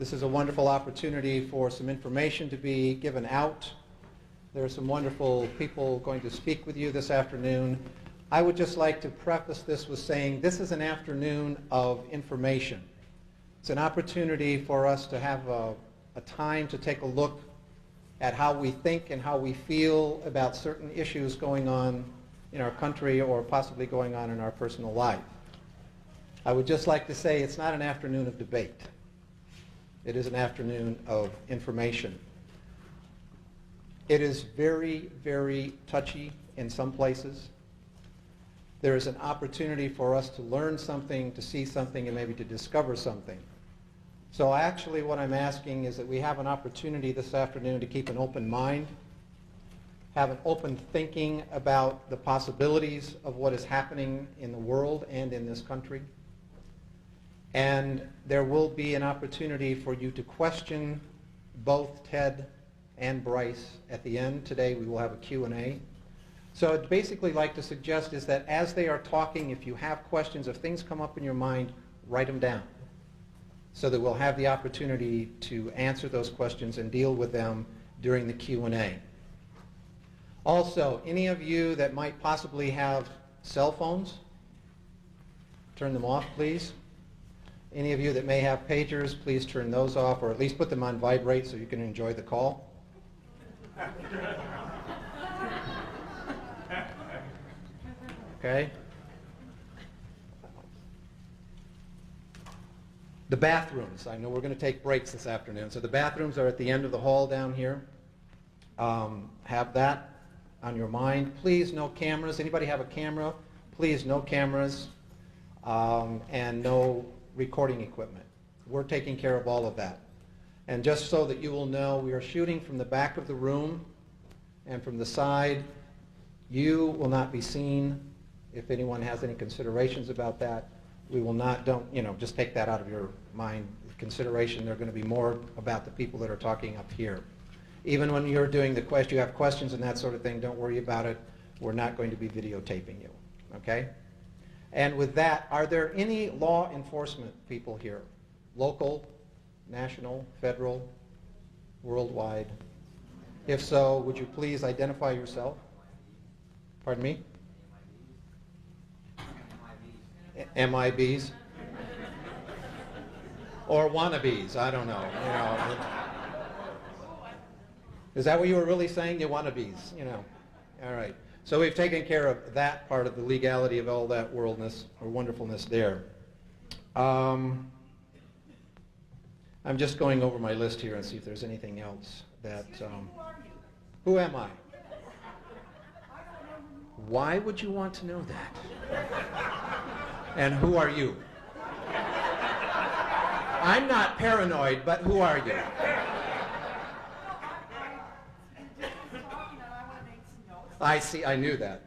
This is a wonderful opportunity for some information to be given out. There are some wonderful people going to speak with you this afternoon. I would just like to preface this with saying this is an afternoon of information. It's an opportunity for us to have a time to take a look at how we think and how we feel about certain issues going on in our country or possibly going on in our personal life. I would just like to say it's not an afternoon of debate. It is an afternoon of information. It is very, very touchy in some places. There is an opportunity for us to learn something, to see something, and maybe to discover something. So actually what I'm asking is that we have an opportunity this afternoon to keep an open mind, have an open thinking about the possibilities of what is happening in the world and in this country. And there will be an opportunity for you to question both Ted and Bryce at the end. Today we will have a Q&A. So I'd basically like to suggest is that as they are talking, if you have questions, if things come up in your mind, write them down so that we'll have the opportunity to answer those questions and deal with them during the Q&A. Also, any of you that might possibly have cell phones, turn them off, please. Any of you that may have pagers, please turn those off, or at least put them on vibrate so you can enjoy the call. Okay? The bathrooms. I know we're going to take breaks this afternoon. So the bathrooms are at the end of the hall down here. Have that on your mind. Please, no cameras. Anybody have a camera? Please, no cameras and no recording equipment. We're taking care of all of that. And just so that you will know, we are shooting from the back of the room and from the side. You will not be seen. If anyone has any considerations about that, we will not, just take that out of your mind. Consideration, they're going to be more about the people that are talking up here. Even when you're doing the question, you have questions and that sort of thing, don't worry about it. We're not going to be videotaping you, okay? And with that, are there any law enforcement people here? Local, national, federal, worldwide? If so, would you please identify yourself? Pardon me? MIBs? Or wannabes, I don't know. Is that what you were really saying? You wannabes, All right. So we've taken care of that part of the legality of all that worldness or wonderfulness there. I'm just going over my list here and see if there's anything else that... Who am I? Why would you want to know that? And who are you? I'm not paranoid, but who are you? I see, I knew that.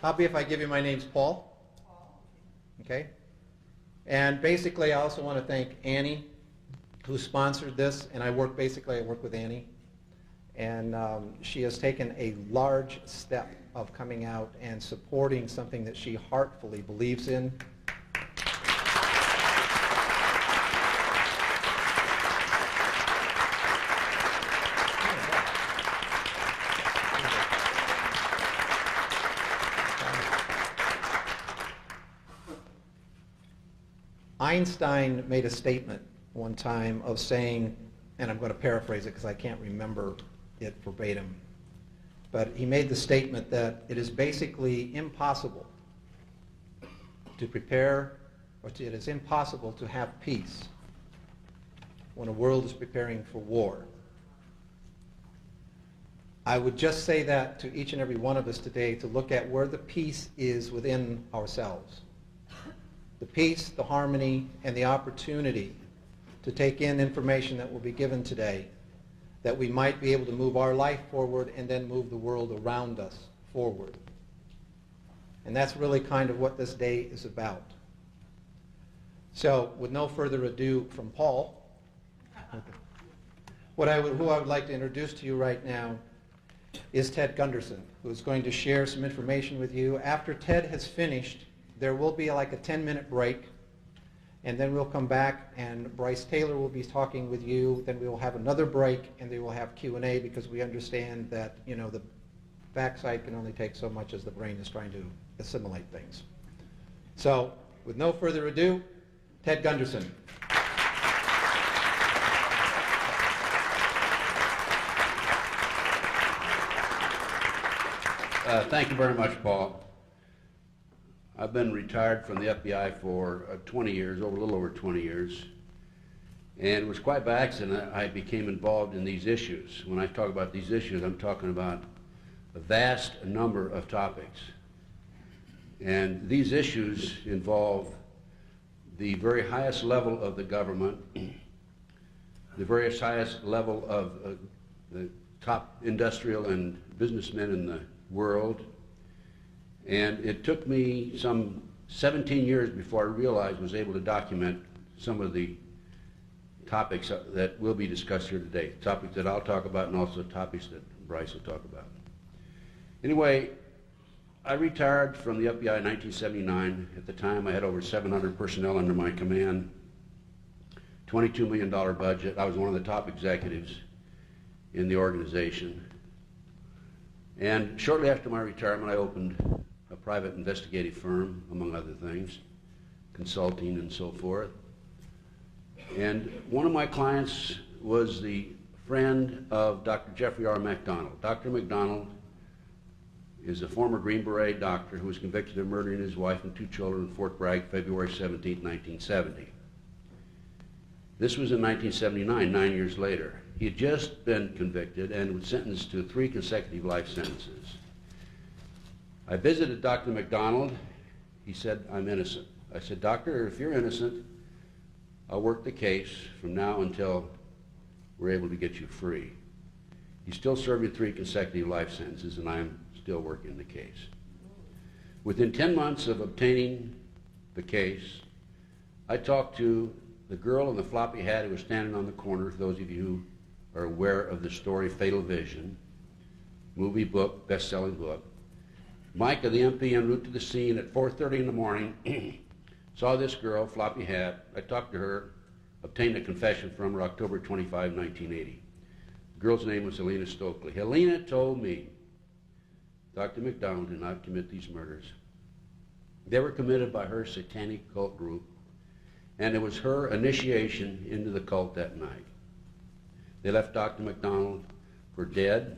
How about if I give you my name's Paul? Okay. And basically I also want to thank Annie, who sponsored this, and I work with Annie. And she has taken a large step of coming out and supporting something that she heartfully believes in. Einstein made a statement one time of saying, and I'm going to paraphrase it because I can't remember it verbatim, but he made the statement that it is basically impossible to prepare, it is impossible to have peace when a world is preparing for war. I would just say that to each and every one of us today to look at where the peace is within ourselves. The peace, the harmony, and the opportunity to take in information that will be given today, that we might be able to move our life forward and then move the world around us forward. And that's really kind of what this day is about. So, with no further ado from Paul, who I would like to introduce to you right now is Ted Gunderson, who is going to share some information with you. After Ted has finished, there will be like a 10-minute break, and then we'll come back and Brice Taylor will be talking with you. Then we will have another break, and they will have Q&A because we understand that, you know, the backside can only take so much as the brain is trying to assimilate things. So, with no further ado, Ted Gunderson. Thank you very much, Paul. I've been retired from the FBI for 20 years, a little over 20 years. And it was quite by accident I became involved in these issues. When I talk about these issues, I'm talking about a vast number of topics. And these issues involve the very highest level of the government, the very highest level of the top industrial and businessmen in the world. And it took me some 17 years before I realized I was able to document some of the topics that will be discussed here today, topics that I'll talk about and also topics that Brice will talk about. Anyway, I retired from the FBI in 1979. At the time, I had over 700 personnel under my command, $22 million budget. I was one of the top executives in the organization. And shortly after my retirement, I opened a private investigative firm, among other things, consulting and so forth. And one of my clients was the friend of Dr. Jeffrey R. MacDonald. Dr. MacDonald is a former Green Beret doctor who was convicted of murdering his wife and 2 children in Fort Bragg, February 17, 1970. This was in 1979, 9 years later. He had just been convicted and was sentenced to 3 consecutive life sentences. I visited Dr. MacDonald. He said, "I'm innocent." I said, "Doctor, if you're innocent, I'll work the case from now until we're able to get you free." He's still serving 3 consecutive life sentences, and I'm still working the case. Within 10 months of obtaining the case, I talked to the girl in the floppy hat who was standing on the corner, for those of you who are aware of the story Fatal Vision, movie, book, best-selling book. Micah, the MP, en route to the scene at 4:30 in the morning, saw this girl, floppy hat. I talked to her, obtained a confession from her October 25, 1980. The girl's name was Helena Stokely. Helena told me, "Dr. MacDonald did not commit these murders. They were committed by her satanic cult group, and it was her initiation into the cult that night. They left Dr. MacDonald for dead."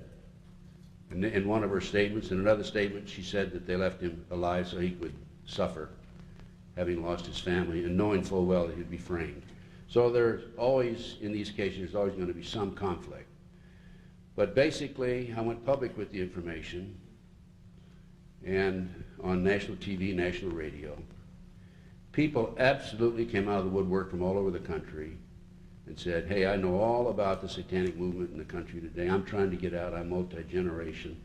And in one of her statements, in another statement, she said that they left him alive so he would suffer, having lost his family, and knowing full well that he'd be framed. So there's always, in these cases, there's always going to be some conflict. But basically, I went public with the information, and on national TV, national radio, people absolutely came out of the woodwork from all over the country and said, "Hey, I know all about the satanic movement in the country today. I'm trying to get out. I'm multi-generation."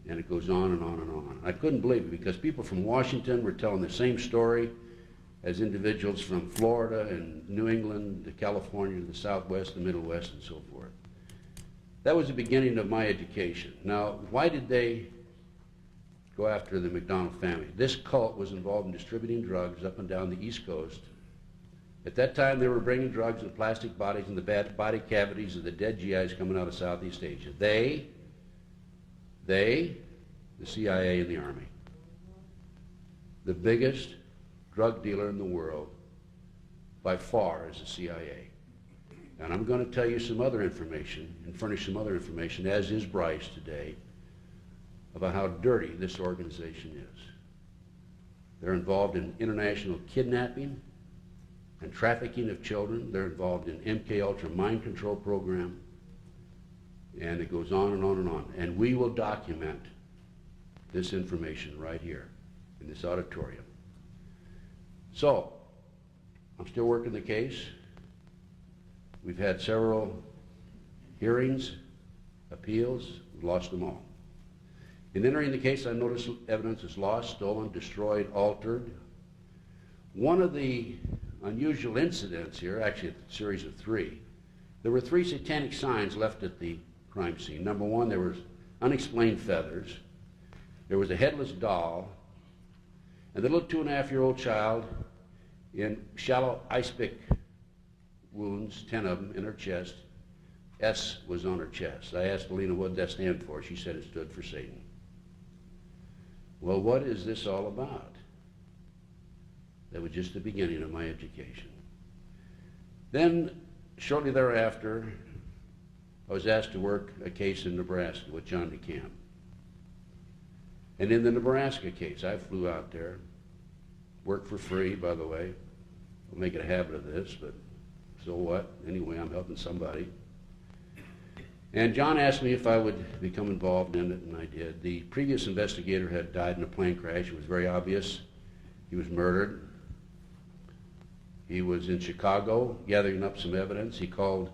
And it goes on and on and on. I couldn't believe it because people from Washington were telling the same story as individuals from Florida and New England to California to the Southwest, the Middle West, and so forth. That was the beginning of my education. Now, why did they go after the MacDonald family? This cult was involved in distributing drugs up and down the East Coast. At that time, they were bringing drugs in plastic bodies in the body cavities of the dead GIs coming out of Southeast Asia. They, the CIA and the Army. The biggest drug dealer in the world, by far, is the CIA. And I'm going to tell you some other information and furnish some other information, as is Brice today, about how dirty this organization is. They're involved in international kidnapping and trafficking of children. They're involved in MK Ultra mind control program. And it goes on and on and on. And we will document this information right here in this auditorium. So, I'm still working the case. We've had several hearings, appeals, we've lost them all. In entering the case, I noticed evidence is lost, stolen, destroyed, altered. One of the unusual incidents here, actually a series of 3, there were 3 satanic signs left at the crime scene. Number 1, there was unexplained feathers. There was a headless doll, and the little 2.5-year-old child in shallow ice pick wounds, 10 of them in her chest. S was on her chest. I asked Alina what that stand for. She said it stood for Satan. Well, what is this all about? That was just the beginning of my education. Then, shortly thereafter, I was asked to work a case in Nebraska with John DeCamp. And in the Nebraska case, I flew out there, worked for free, by the way. I'll make it a habit of this, but so what? Anyway, I'm helping somebody. And John asked me if I would become involved in it, and I did. The previous investigator had died in a plane crash. It was very obvious. He was murdered. He was in Chicago gathering up some evidence. He called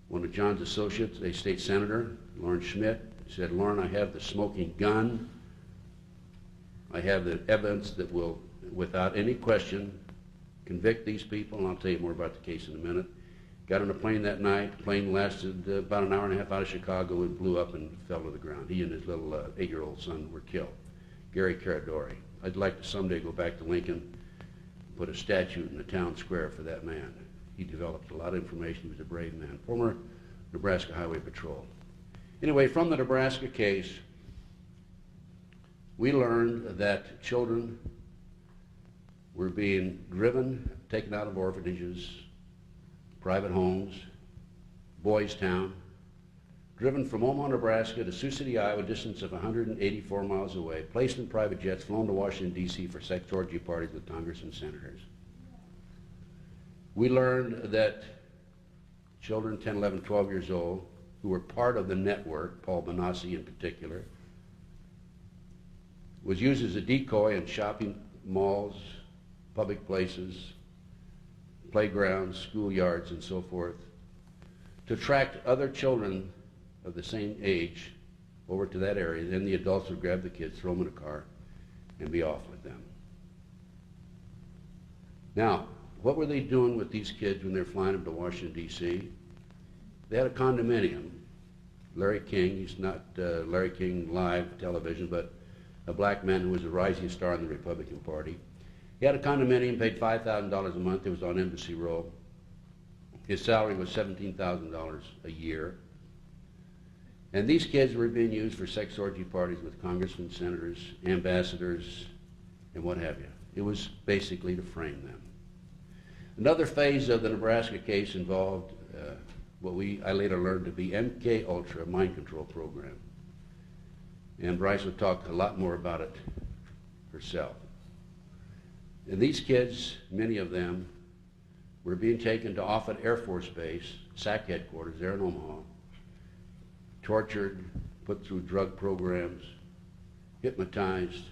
one of John's associates, a state senator, Lauren Schmidt. He said, "Lauren, I have the smoking gun. I have the evidence that will, without any question, convict these people," and I'll tell you more about the case in a minute. Got on a plane that night. The plane lasted about an hour and a half out of Chicago and blew up and fell to the ground. He and his little 8-year-old son were killed. Gary Caradori. I'd like to someday go back to Lincoln and put a statue in the town square for that man. He developed a lot of information. He was a brave man. Former Nebraska Highway Patrol. Anyway, from the Nebraska case, we learned that children were being driven, taken out of orphanages, private homes, Boys Town, driven from Omaha, Nebraska to Sioux City, Iowa, a distance of 184 miles away, placed in private jets, flown to Washington, D.C. for sex orgy parties with Congress and senators. We learned that children 10, 11, 12 years old, who were part of the network, Paul Benassi in particular, was used as a decoy in shopping malls, public places, playgrounds, schoolyards, and so forth, to attract other children of the same age over to that area. Then the adults would grab the kids, throw them in a car, and be off with them. Now, what were they doing with these kids when they're flying them to Washington, D.C.? They had a condominium. Larry King, he's not Larry King live television, but a black man who was a rising star in the Republican Party. He had a condominium, paid $5,000 a month. It was on Embassy Row. His salary was $17,000 a year. And these kids were being used for sex orgy parties with congressmen, senators, ambassadors, and what have you. It was basically to frame them. Another phase of the Nebraska case involved what I later learned to be MK Ultra mind control program. And Brice would talk a lot more about it herself. And these kids, many of them, were being taken to Offutt Air Force Base, SAC headquarters there in Omaha, tortured, put through drug programs, hypnotized,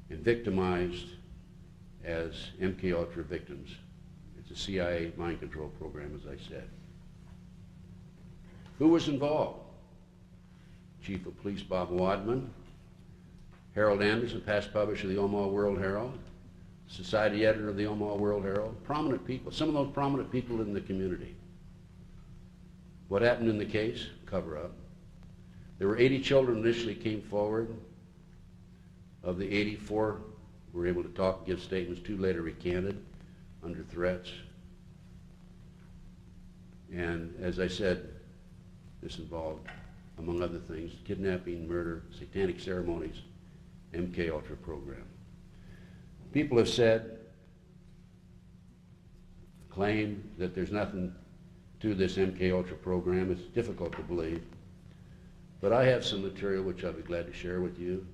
and victimized as MK Ultra victims. It's a CIA mind control program, as I said. Who was involved? Chief of Police Bob Wadman, Harold Anderson, past publisher of the Omaha World Herald, society editor of the Omaha World Herald, prominent people, some of those prominent people in the community. What happened in the case? Cover up. There were 80 children initially came forward. Of the 84 were able to talk and give statements. 2 later recanted under threats. And as I said, this involved, among other things, kidnapping, murder, satanic ceremonies, MK Ultra program. People have said, claimed that there's nothing to this MK Ultra program. It's difficult to believe. But I have some material which I'll be glad to share with you.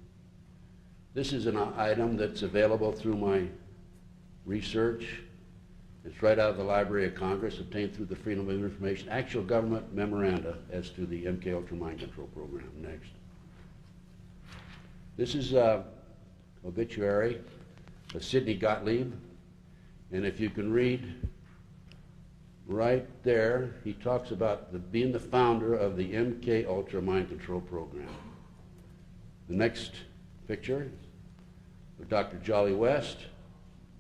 This is an item that's available through my research. It's right out of the Library of Congress, obtained through the Freedom of Information, actual government memoranda as to the MK Ultra mind control program. Next. This is obituary of Sidney Gottlieb, and if you can read right there, he talks about being the founder of the MK Ultra mind control program. The next picture of Dr. Jolly West,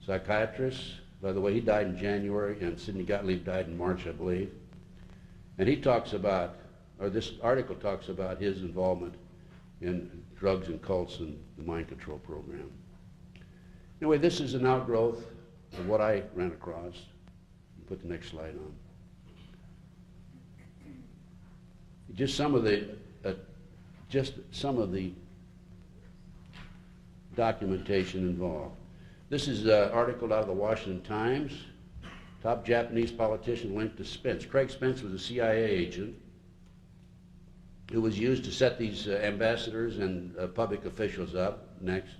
psychiatrist. By the way, he died in January, and Sidney Gottlieb died in March, I believe. And he talks about, or this article talks about his involvement in drugs and cults and the mind control program. Anyway, this is an outgrowth of what I ran across. Put the next slide on. Just some of the documentation involved. This is an article out of the Washington Times. Top Japanese politician linked to Spence. Craig Spence was a CIA agent who was used to set these ambassadors and public officials up. Next.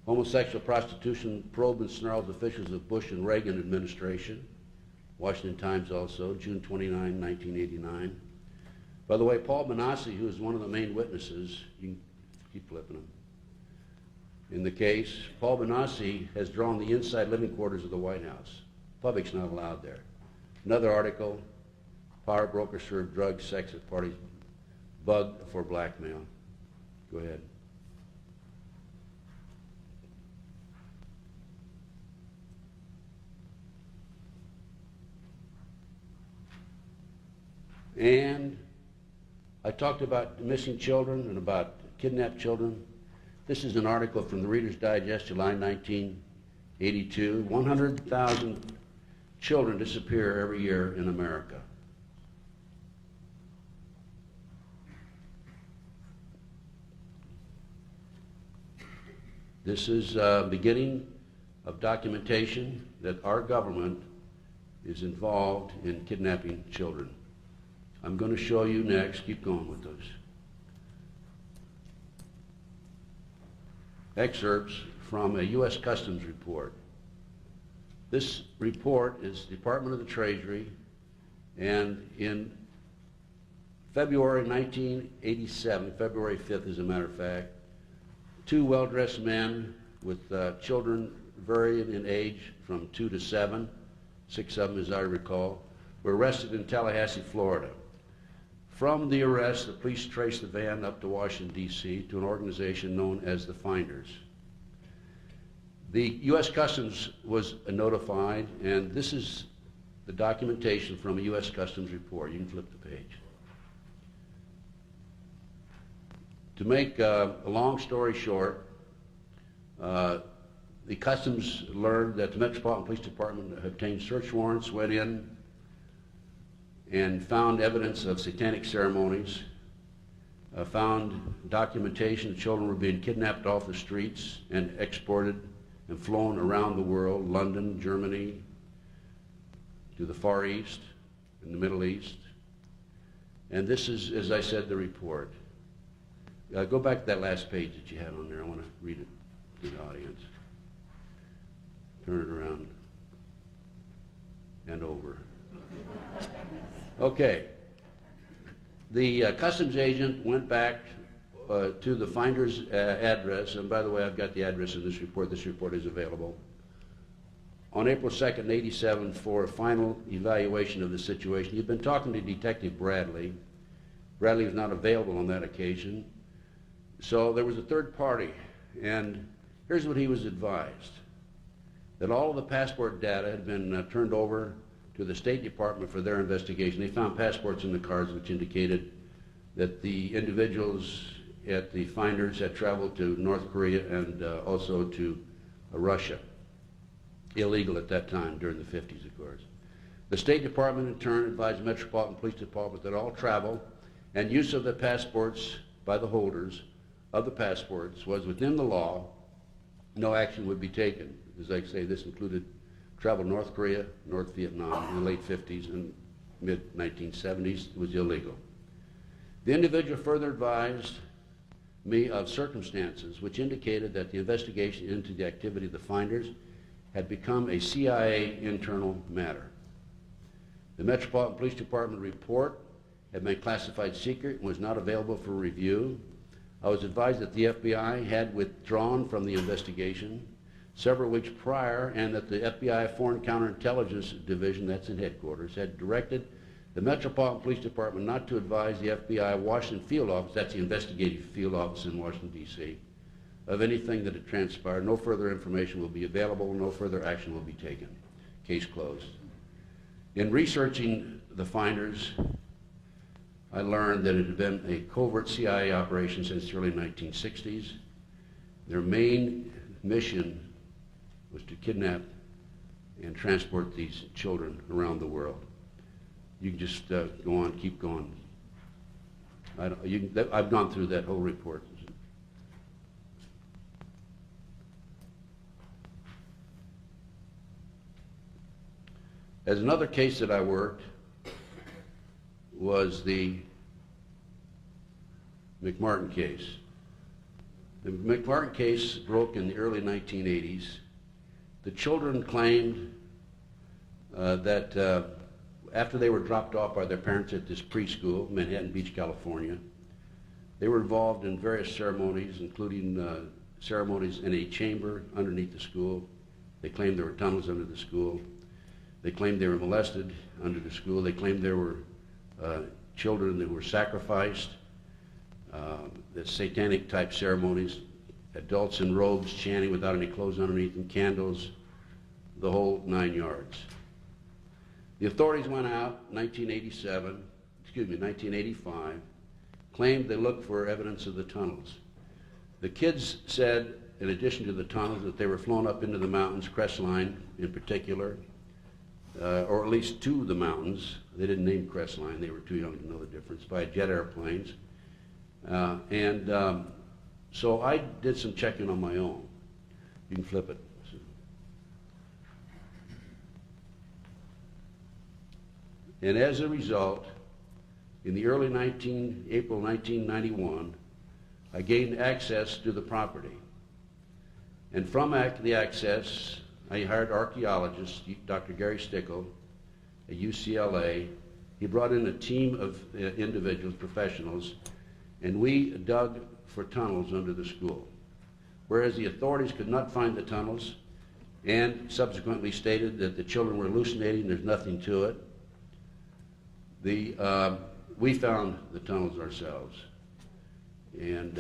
Homosexual prostitution probe and snarls officials of Bush and Reagan administration. Washington Times also, June 29, 1989. By the way, Paul Benassi, who is one of the main witnesses, you can keep flipping them, in the case, Paul Benassi has drawn the inside living quarters of the White House. Public's not allowed there. Another article, power brokers serve drugs, sex at parties, bug for blackmail. Go ahead. And I talked about missing children and about kidnapped children. This is an article from the Reader's Digest, July 1982. 100,000 children disappear every year in America. This is a beginning of documentation that our government is involved in kidnapping children. I'm going to show you next, keep going with those, excerpts from a U.S. Customs report. This report is Department of the Treasury, and in February 1987, February 5th as a matter of fact, two well-dressed men with children varying in age from 2 to 7, 6 of them as I recall, were arrested in Tallahassee, Florida. From the arrest, the police traced the van up to Washington, D.C. to an organization known as the Finders. The U.S. Customs was notified, and this is the documentation from a U.S. Customs report. You can flip the page. To make a long story short, the Customs learned that the Metropolitan Police Department obtained search warrants, went in, and found evidence of satanic ceremonies, found documentation that children were being kidnapped off the streets and exported and flown around the world, London, Germany, to the Far East and the Middle East. And this is, as I said, the report. Go back to that last page that you had on there. I want to read it to the audience. Turn it around and over. Okay. The customs agent went back to the finder's address, and by the way, I've got the address of this report. This report is available. On April 2nd, 87, for a final evaluation of the situation. You've been talking to Detective Bradley. Bradley was not available on that occasion. So there was a third party, and here's what he was advised. That all of the passport data had been turned over to the State Department for their investigation. They found passports in the cars which indicated that the individuals at the Finders had traveled to North Korea and also to Russia. Illegal at that time, during the 50s, of course. The State Department, in turn, advised the Metropolitan Police Department that all travel and use of the passports by the holders of the passports was within the law. No action would be taken. As I say, this included travel to North Korea, North Vietnam in the late 50s and mid-1970s. It was illegal. The individual further advised me of circumstances which indicated that the investigation into the activity of the Finders had become a CIA internal matter. The Metropolitan Police Department report had been classified secret and was not available for review. I was advised that the FBI had withdrawn from the investigation several weeks prior, and that the FBI Foreign Counterintelligence Division, that's in headquarters, had directed the Metropolitan Police Department not to advise the FBI Washington Field Office, that's the investigative field office in Washington, D.C., of anything that had transpired. No further information will be available, no further action will be taken. Case closed. In researching the Finders, I learned that it had been a covert CIA operation since the early 1960s. Their main mission was to kidnap and transport these children around the world. You can just go on, keep going. I've gone through that whole report. As another case that I worked was the McMartin case. The McMartin case broke in the early 1980s. The children claimed that after they were dropped off by their parents at this preschool, Manhattan Beach, California, they were involved in various ceremonies, including ceremonies in a chamber underneath the school. They claimed there were tunnels under the school. They claimed they were molested under the school. They claimed there were children that were sacrificed, the satanic type ceremonies, adults in robes chanting without any clothes underneath them, candles, the whole 9 yards. The authorities went out in 1985, claimed they looked for evidence of the tunnels. The kids said, in addition to the tunnels, that they were flown up into the mountains, Crestline in particular, or at least two of the mountains. They didn't name Crestline, they were too young to know the difference, by jet airplanes. So I did some checking on my own. You can flip it. And as a result, in the early April 1991, I gained access to the property. And from the access, I hired archaeologist, Dr. Gary Stickle, at UCLA. He brought in a team of individuals, professionals, and we dug for tunnels under the school. Whereas the authorities could not find the tunnels and subsequently stated that the children were hallucinating, there's nothing to it, we found the tunnels ourselves. And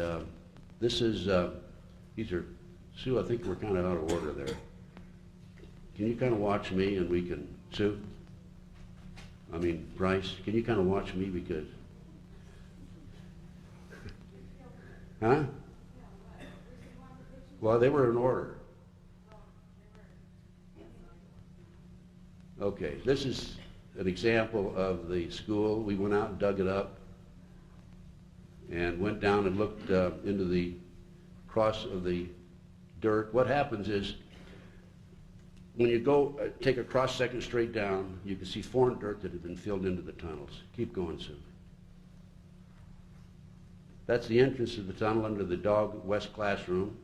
these are, Sue, I think we're kind of out of order there. Can you kind of watch me and we can, Bryce, can you kind of watch me because, huh? Well, they were in order. Okay, this is an example of the school. We went out and dug it up and went down and looked into the cross of the dirt. What happens is when you go take a cross section straight down, you can see foreign dirt that had been filled into the tunnels. Keep going, Sue. That's the entrance to the tunnel under the Dog West classroom.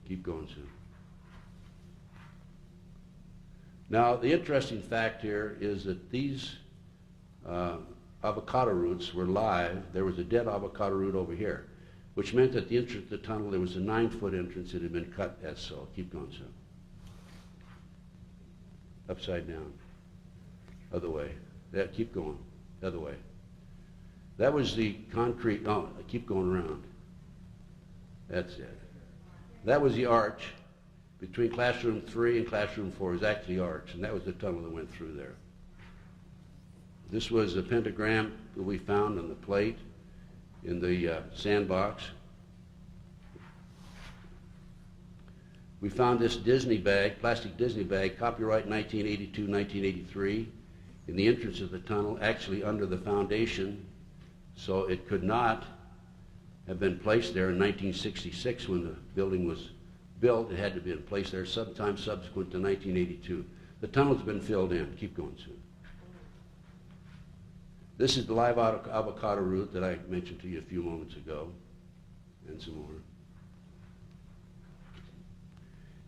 Keep going, Sue. Now, the interesting fact here is that these avocado roots were live. There was a dead avocado root over here, which meant that the entrance to the tunnel, there was a 9-foot entrance that had been cut as so. Keep going, Sue. Upside down. Other way. Keep going. Other way. That was the concrete, keep going around. That's it. That was the arch between classroom 3 and classroom 4. It was actually the arch, and that was the tunnel that went through there. This was a pentagram that we found on the plate in the sandbox. We found this Disney bag, plastic Disney bag, copyright 1982, 1983, in the entrance of the tunnel, actually under the foundation, so it could not have been placed there in 1966 when the building was built. It had to be in place there sometime subsequent to 1982. The tunnel's been filled in. Keep going, Sue. This is the live avocado root that I mentioned to you a few moments ago, and some more.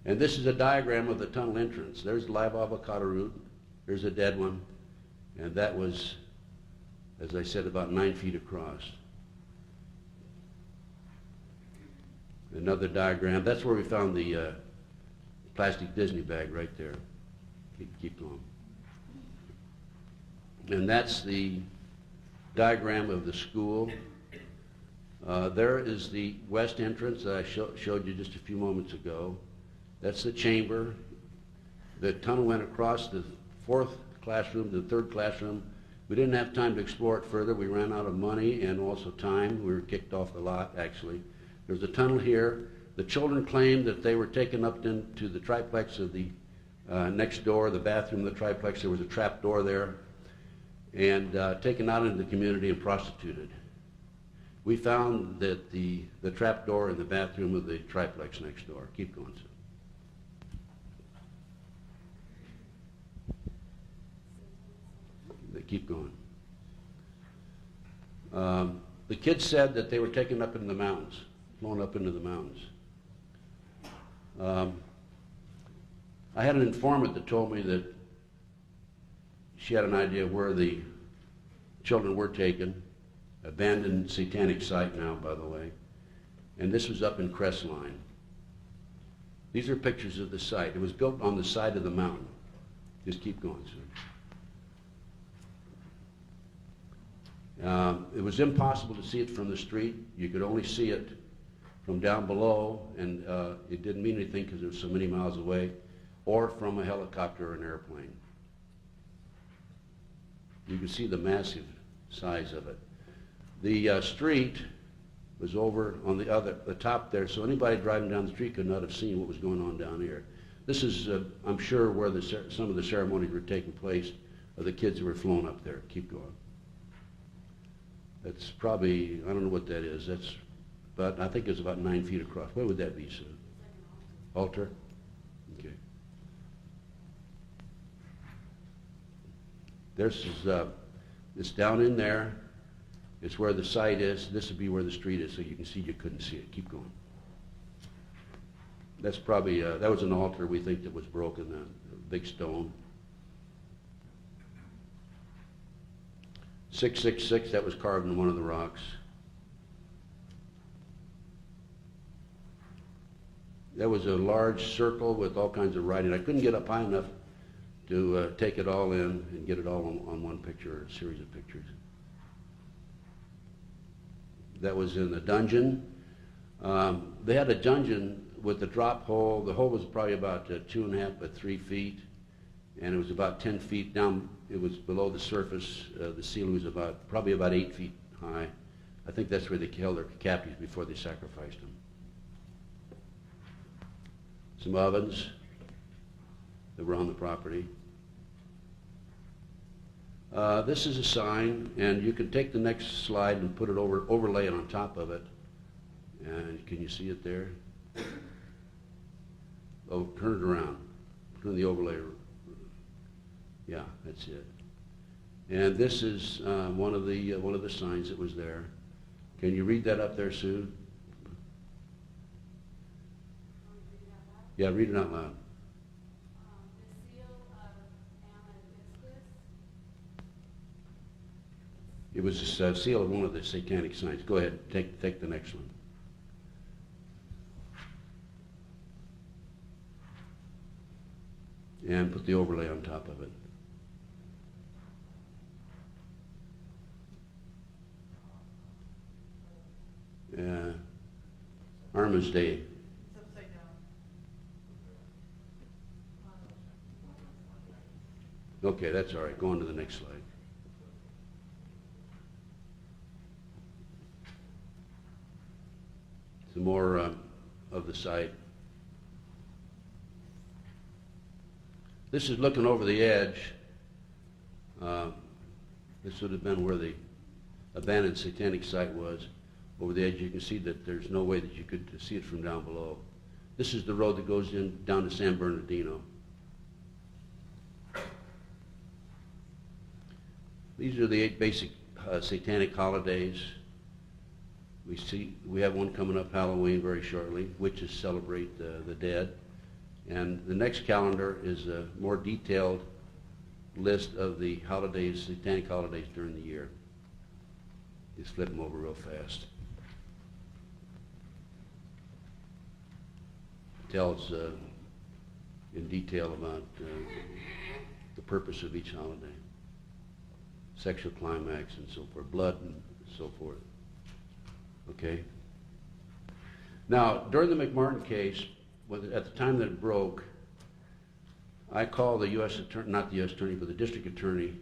And this is a diagram of the tunnel entrance. There's the live avocado root. There's a dead one. And that was, as I said, about 9 feet across. Another diagram. That's where we found the plastic Disney bag right there. Keep going. And that's the diagram of the school. There is the west entrance that I showed you just a few moments ago. That's the chamber. The tunnel went across the 4th classroom to the 3rd classroom. We didn't have time to explore it further. We ran out of money and also time. We were kicked off the lot, actually. There's a tunnel here The children claimed that they were taken up into the triplex of the next door, the bathroom of the triplex. There was a trap door there, and taken out into the community and prostituted. We found that the trap door in the bathroom of the triplex next door. Keep going, sir. They keep going. The kids said that they were taken up into the mountains, flown up into the mountains. I had an informant that told me that she had an idea where the children were taken. Abandoned satanic site now, by the way. And this was up in Crestline. These are pictures of the site. It was built on the side of the mountain. Just keep going, sir. It was impossible to see it from the street. You could only see it from down below, and it didn't mean anything because it was so many miles away, or from a helicopter or an airplane. You could see the massive size of it. The street was over on the top there, so anybody driving down the street could not have seen what was going on down here. This is, I'm sure, where some of the ceremonies were taking place of the kids who were flown up there. Keep going. That's probably, I don't know what that is. That's, but I think it's about 9 feet across. What would that be, Sue? Altar? Okay. It's down in there. It's where the site is. This would be where the street is, so you can see you couldn't see it. Keep going. That's probably, that was an altar we think that was broken, a big stone. 666, that was carved in one of the rocks. That was a large circle with all kinds of writing. I couldn't get up high enough to take it all in and get it all on one picture, or a series of pictures. That was in the dungeon. They had a dungeon with a drop hole. The hole was probably about 2.5 by 3 feet, and it was about 10 feet down. It was below the surface. The ceiling was probably about 8 feet high. I think that's where they killed their captives before they sacrificed them. Some ovens that were on the property. This is a sign, and you can take the next slide and put it overlay it on top of it. And can you see it there? Oh, turn it around. Turn the overlay. Yeah, that's it. And this is one of the signs that was there. Can you read that up there, Sue? Yeah, read it out loud. It was a seal of one of the satanic signs. Go ahead, take the next one. And put the overlay on top of it. Armistice Day. It's upside down. Okay, that's all right. Go on to the next slide. Some more of the site. This is looking over the edge. This would have been where the abandoned satanic site was. Over the edge, you can see that there's no way that you could see it from down below. This is the road that goes down to San Bernardino. These are the 8 basic satanic holidays. We have one coming up, Halloween, very shortly. Witches celebrate the dead. And the next calendar is a more detailed list of the holidays, satanic holidays during the year. Just flip them over real fast. It tells in detail about the purpose of each holiday. Sexual climax and so forth, blood and so forth. Okay? Now, during the McMartin case, at the time that it broke, I called the U.S. attorney, not the U.S. attorney, but the district attorney,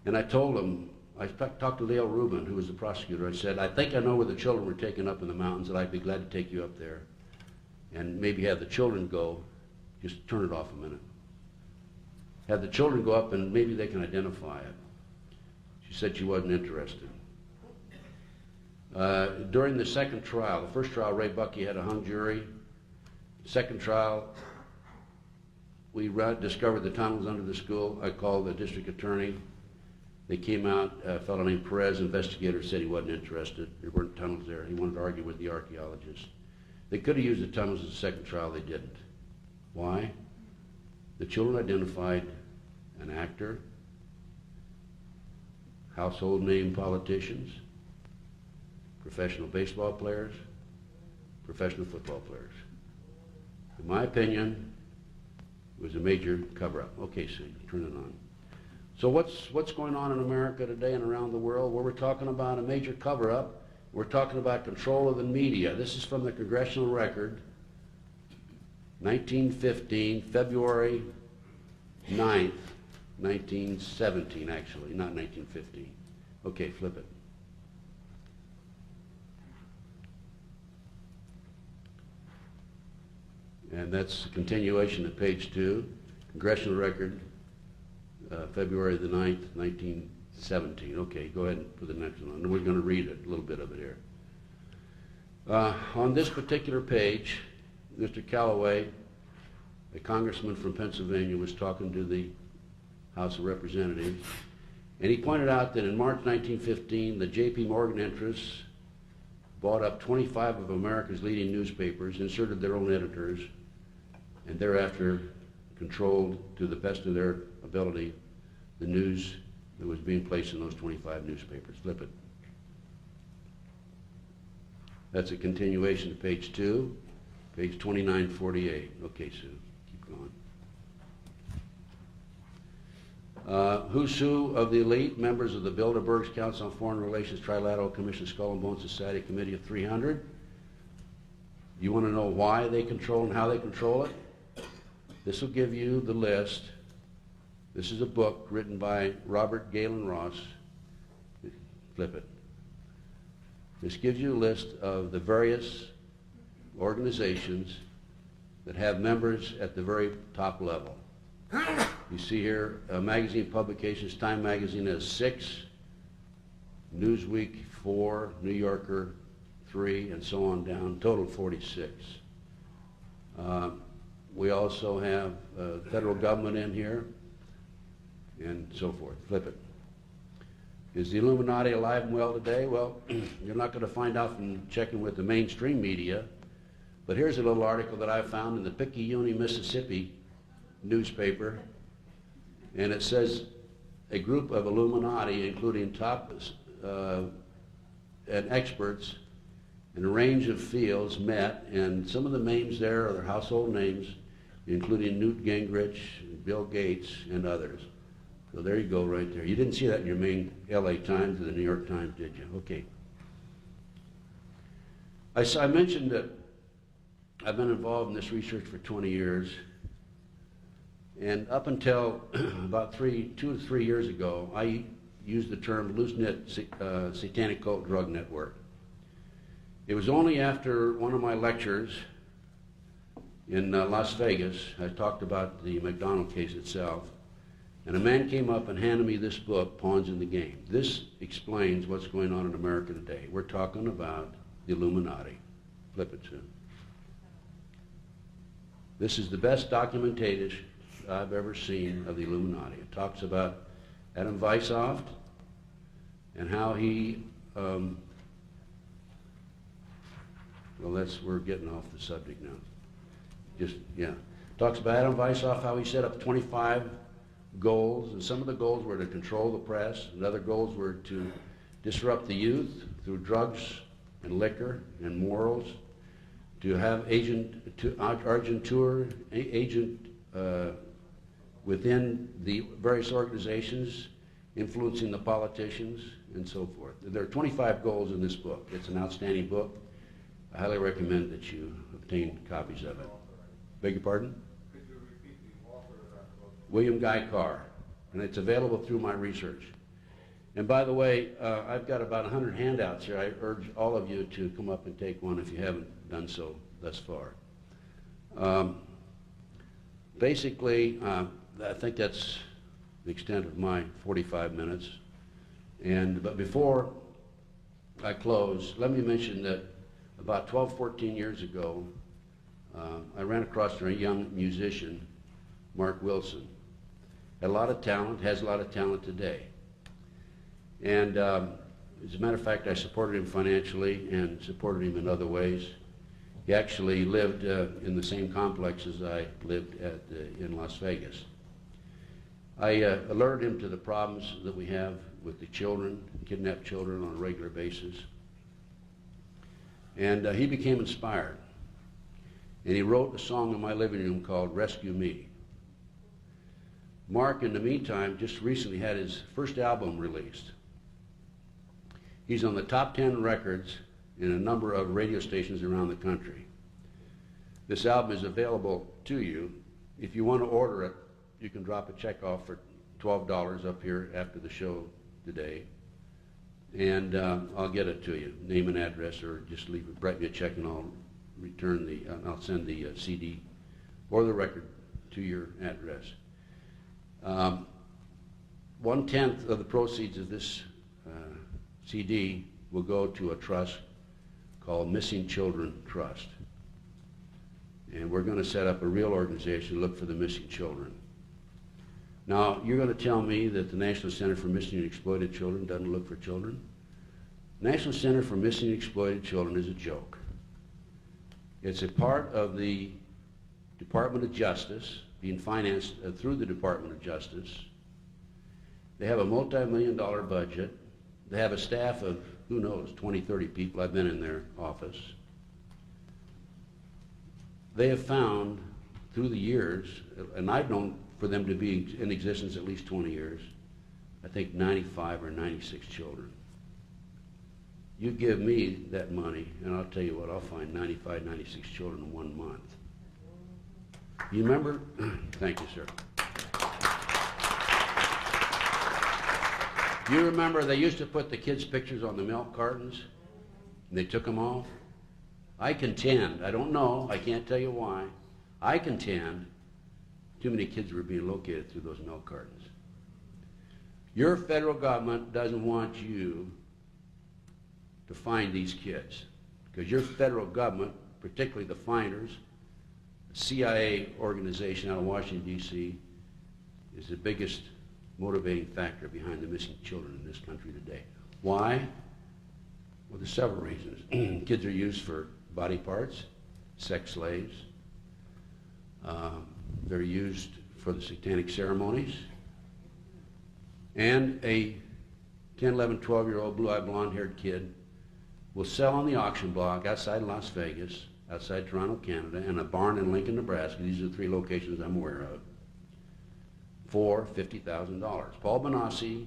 and I told him, I talked to Leo Rubin, who was the prosecutor. I said, I think I know where the children were taken up in the mountains, and I'd be glad to take you up there. and maybe have the children go, just turn it off a minute. Have the children go up and maybe they can identify it. She said she wasn't interested. During the second trial, the first trial, Ray Buckey had a hung jury. Second trial, we discovered the tunnels under the school. I called the district attorney. They came out, a fellow named Perez, investigator, said he wasn't interested. There weren't tunnels there. He wanted to argue with the archaeologists. They could have used the tunnels in the second trial, they didn't. Why? The children identified an actor, household name politicians, professional baseball players, professional football players. In my opinion, it was a major cover-up. Okay, Sue, turn it on. So what's going on in America today and around the world? Well, we're talking about a major cover-up. We're talking about control of the media. This is from the Congressional Record, 1915, February 9th, 1917, actually, not 1915. Okay, flip it. And that's a continuation of page 2, Congressional Record, February the 9th, 1917. Okay, go ahead and put the next one on. And we're going to read it, a little bit of it here. On this particular page, Mr. Callaway, a congressman from Pennsylvania, was talking to the House of Representatives, and he pointed out that in March 1915, the J.P. Morgan interests bought up 25 of America's leading newspapers, inserted their own editors, and thereafter controlled, to the best of their ability, the news that was being placed in those 25 newspapers. Flip it. That's a continuation of page 2, page 2948. Okay, Sue, keep going. Who's who of the elite, members of the Bilderberg's Council on Foreign Relations Trilateral Commission Skull and Bone Society Committee of 300. You want to know why they control and how they control it? This will give you the list. This is a book written by Robert Galen Ross. Flip it. This gives you a list of the various organizations that have members at the very top level. You see here, magazine publications, Time Magazine has 6, Newsweek 4, New Yorker 3, and so on down, total 46. We also have federal government in here, and so forth. Flip it. Is the Illuminati alive and well today? Well, you're not going to find out from checking with the mainstream media, but here's a little article that I found in the Picayune, Mississippi newspaper, and it says a group of Illuminati, including top and experts in a range of fields, met, and some of the names there are their household names, including Newt Gingrich, Bill Gates, and others. So there you go right there. You didn't see that in your main LA Times or the New York Times, did you? Okay. I mentioned that I've been involved in this research for 20 years. And up until about 2 to 3 years ago, I used the term loose-knit satanic cult drug network. It was only after one of my lectures in Las Vegas, I talked about the McDonald case itself, and a man came up and handed me this book, Pawns in the Game. This explains what's going on in America today. We're talking about the Illuminati. Flip it, Sue. This is the best documentation I've ever seen of the Illuminati. It talks about Adam Weishaupt and how he, well, we're getting off the subject now. Talks about Adam Weishaupt, how he set up 25 goals, and some of the goals were to control the press, and other goals were to disrupt the youth through drugs and liquor and morals, to have agent within the various organizations, influencing the politicians, and so forth. There are 25 goals in this book. It's an outstanding book. I highly recommend that you obtain copies of it. Beg your pardon? Could you repeat the author of that book? William Guy Carr, and it's available through my research. And by the way, I've got about 100 handouts here. I urge all of you to come up and take one if you haven't done so thus far. Basically, I think that's the extent of my 45 minutes. But before I close, let me mention that about 12, 14 years ago, I ran across a young musician, Mark Wilson. Had a lot of talent, has a lot of talent today. And as a matter of fact, I supported him financially and supported him in other ways. He actually lived in the same complex as I lived in Las Vegas. I alerted him to the problems that we have with the children, kidnapped children on a regular basis. And he became inspired. And he wrote a song in my living room called Rescue Me. Mark, in the meantime, just recently had his first album released. He's on the top 10 records in a number of radio stations around the country. This album is available to you. If you want to order it, you can drop a check off for $12 up here after the show today. And I'll get it to you, name and address, or just write me a check and I'll I'll send the CD or the record to your address. 1/10 of the proceeds of this CD will go to a trust called Missing Children Trust. And we're going to set up a real organization to look for the missing children. Now, you're going to tell me that the National Center for Missing and Exploited Children doesn't look for children? National Center for Missing and Exploited Children is a joke. It's a part of the Department of Justice, being financed through the Department of Justice. They have a multi-million-dollar budget. They have a staff of, who knows, 20, 30 people. I've been in their office. They have found, through the years, and I've known for them to be in existence at least 20 years, I think 95 or 96 children. You give me that money, and I'll tell you what, I'll find 95, 96 children in 1 month. You remember? Thank you, sir. You remember they used to put the kids' pictures on the milk cartons, and they took them off? I contend, I don't know, I can't tell you why, I contend too many kids were being located through those milk cartons. Your federal government doesn't want you to find these kids, because your federal government, particularly the finders, the CIA organization out of Washington, D.C., is the biggest motivating factor behind the missing children in this country today. Why? Well, there's several reasons. Kids are used for body parts, sex slaves. They're used for the satanic ceremonies. And a 10, 11, 12-year-old blue-eyed, blonde-haired kid will sell on the auction block outside Las Vegas, outside Toronto, Canada, and a barn in Lincoln, Nebraska. These are the 3 locations I'm aware of, for $50,000. Paul Benassi,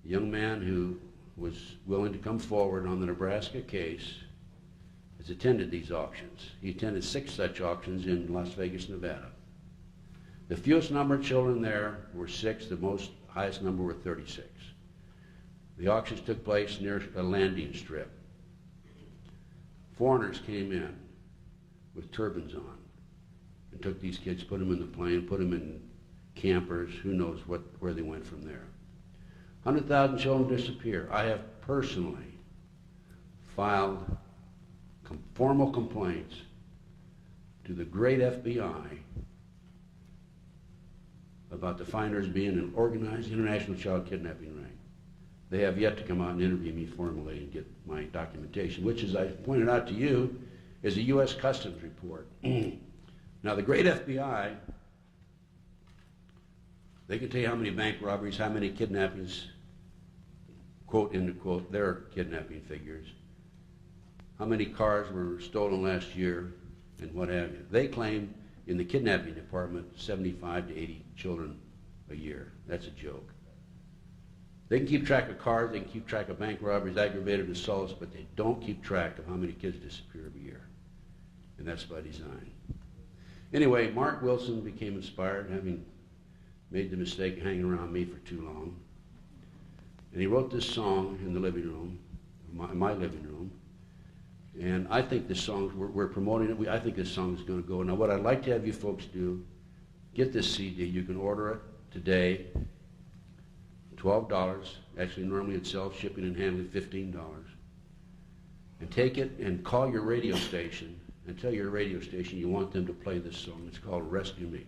a young man who was willing to come forward on the Nebraska case, has attended these auctions. He attended 6 such auctions in Las Vegas, Nevada. The fewest number of children there were 6, the highest number were 36. The auctions took place near a landing strip. Foreigners came in with turbans on and took these kids, put them in the plane, put them in campers, who knows where they went from there. 100,000 children disappear. I have personally filed formal complaints to the great FBI about the finders being an organized international child kidnapping ring. They have yet to come out and interview me formally and get my documentation, which, as I pointed out to you, is a U.S. Customs report. Now, the great FBI, they can tell you how many bank robberies, how many kidnappings, quote, end quote, their kidnapping figures, how many cars were stolen last year, and what have you. They claim in the kidnapping department 75 to 80 children a year. That's a joke. They can keep track of cars, they can keep track of bank robberies, aggravated assaults, but they don't keep track of how many kids disappear every year. And that's by design. Anyway, Mark Wilson became inspired, having made the mistake of hanging around me for too long. And he wrote this song in the living room, my living room, And I think this song, we're promoting it. I think this song is going to go. Now, what I'd like to have you folks do, get this CD. You can order it today, $12. Actually, normally it sells shipping and handling $15. And take it and call your radio station and tell your radio station you want them to play this song. It's called Rescue Me.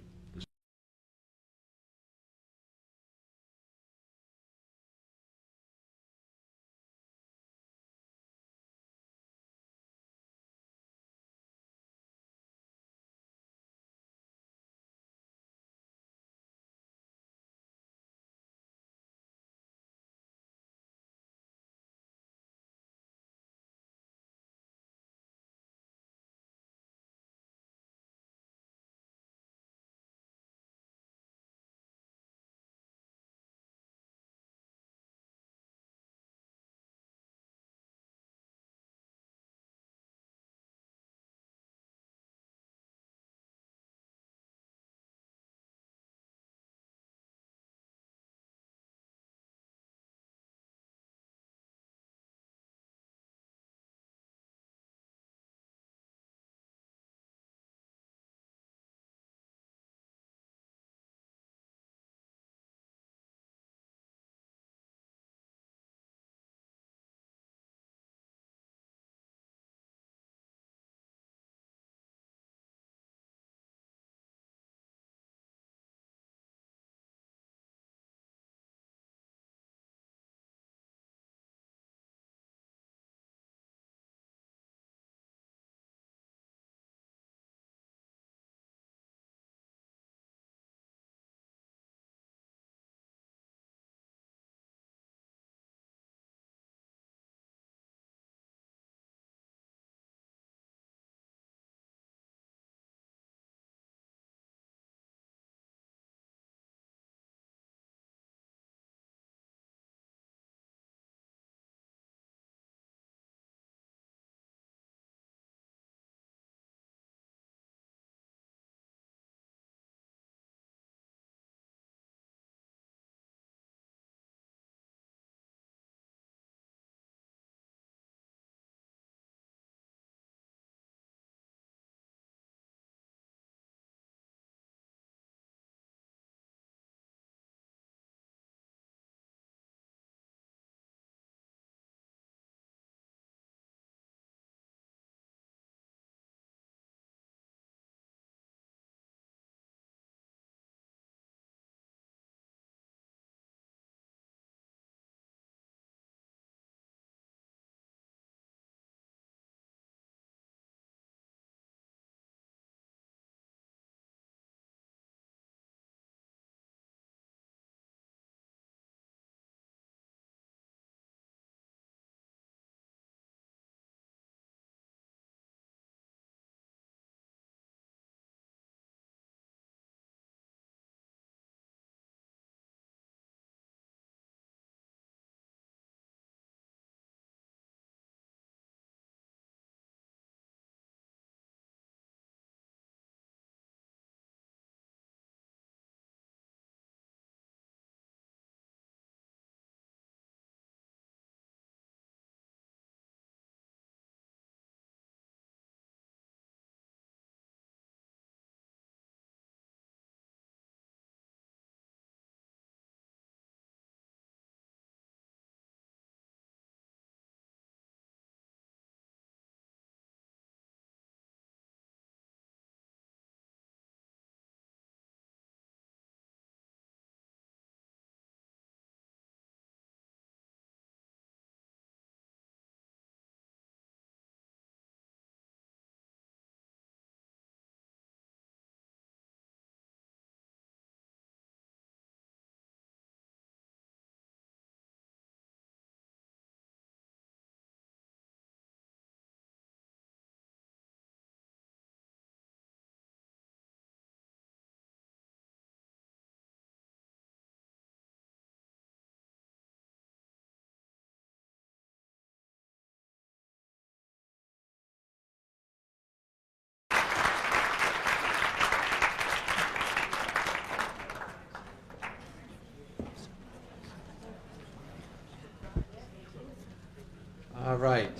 All right.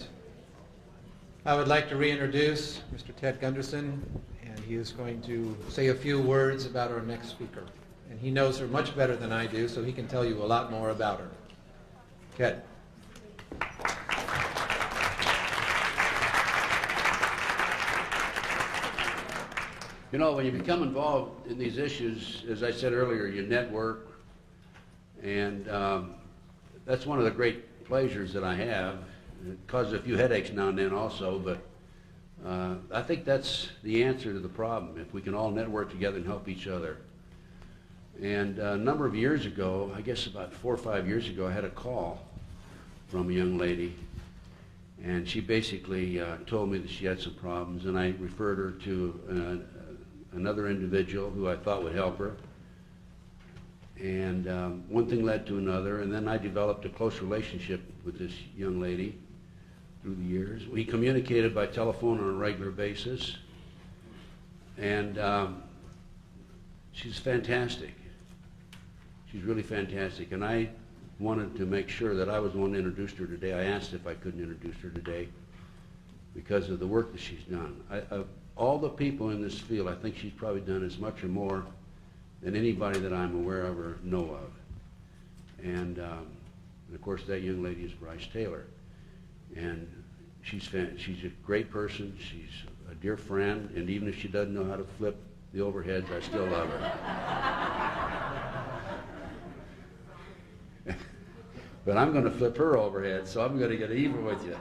I would like to reintroduce Mr. Ted Gunderson, and he is going to say a few words about our next speaker. And he knows her much better than I do, so he can tell you a lot more about her. Ted. You know, when you become involved in these issues, as I said earlier, you network, and that's one of the great pleasures that I have. It causes a few headaches now and then also, but I think that's the answer to the problem, if we can all network together and help each other. And a number of years ago, I guess about 4 or 5 years ago, I had a call from a young lady, and she basically told me that she had some problems, and I referred her to another individual who I thought would help her. And one thing led to another, and then I developed a close relationship with this young lady through the years. We communicated by telephone on a regular basis, and she's fantastic. She's really fantastic, and I wanted to make sure that I was the one that introduced her today. I asked if I couldn't introduce her today because of the work that she's done. Of all the people in this field, I think she's probably done as much or more than anybody that I'm aware of or know of. And of course, that young lady is Brice Taylor. And she's a great person. She's a dear friend. And even if she doesn't know how to flip the overheads, I still love her. But I'm going to flip her overhead, so I'm going to get even with you.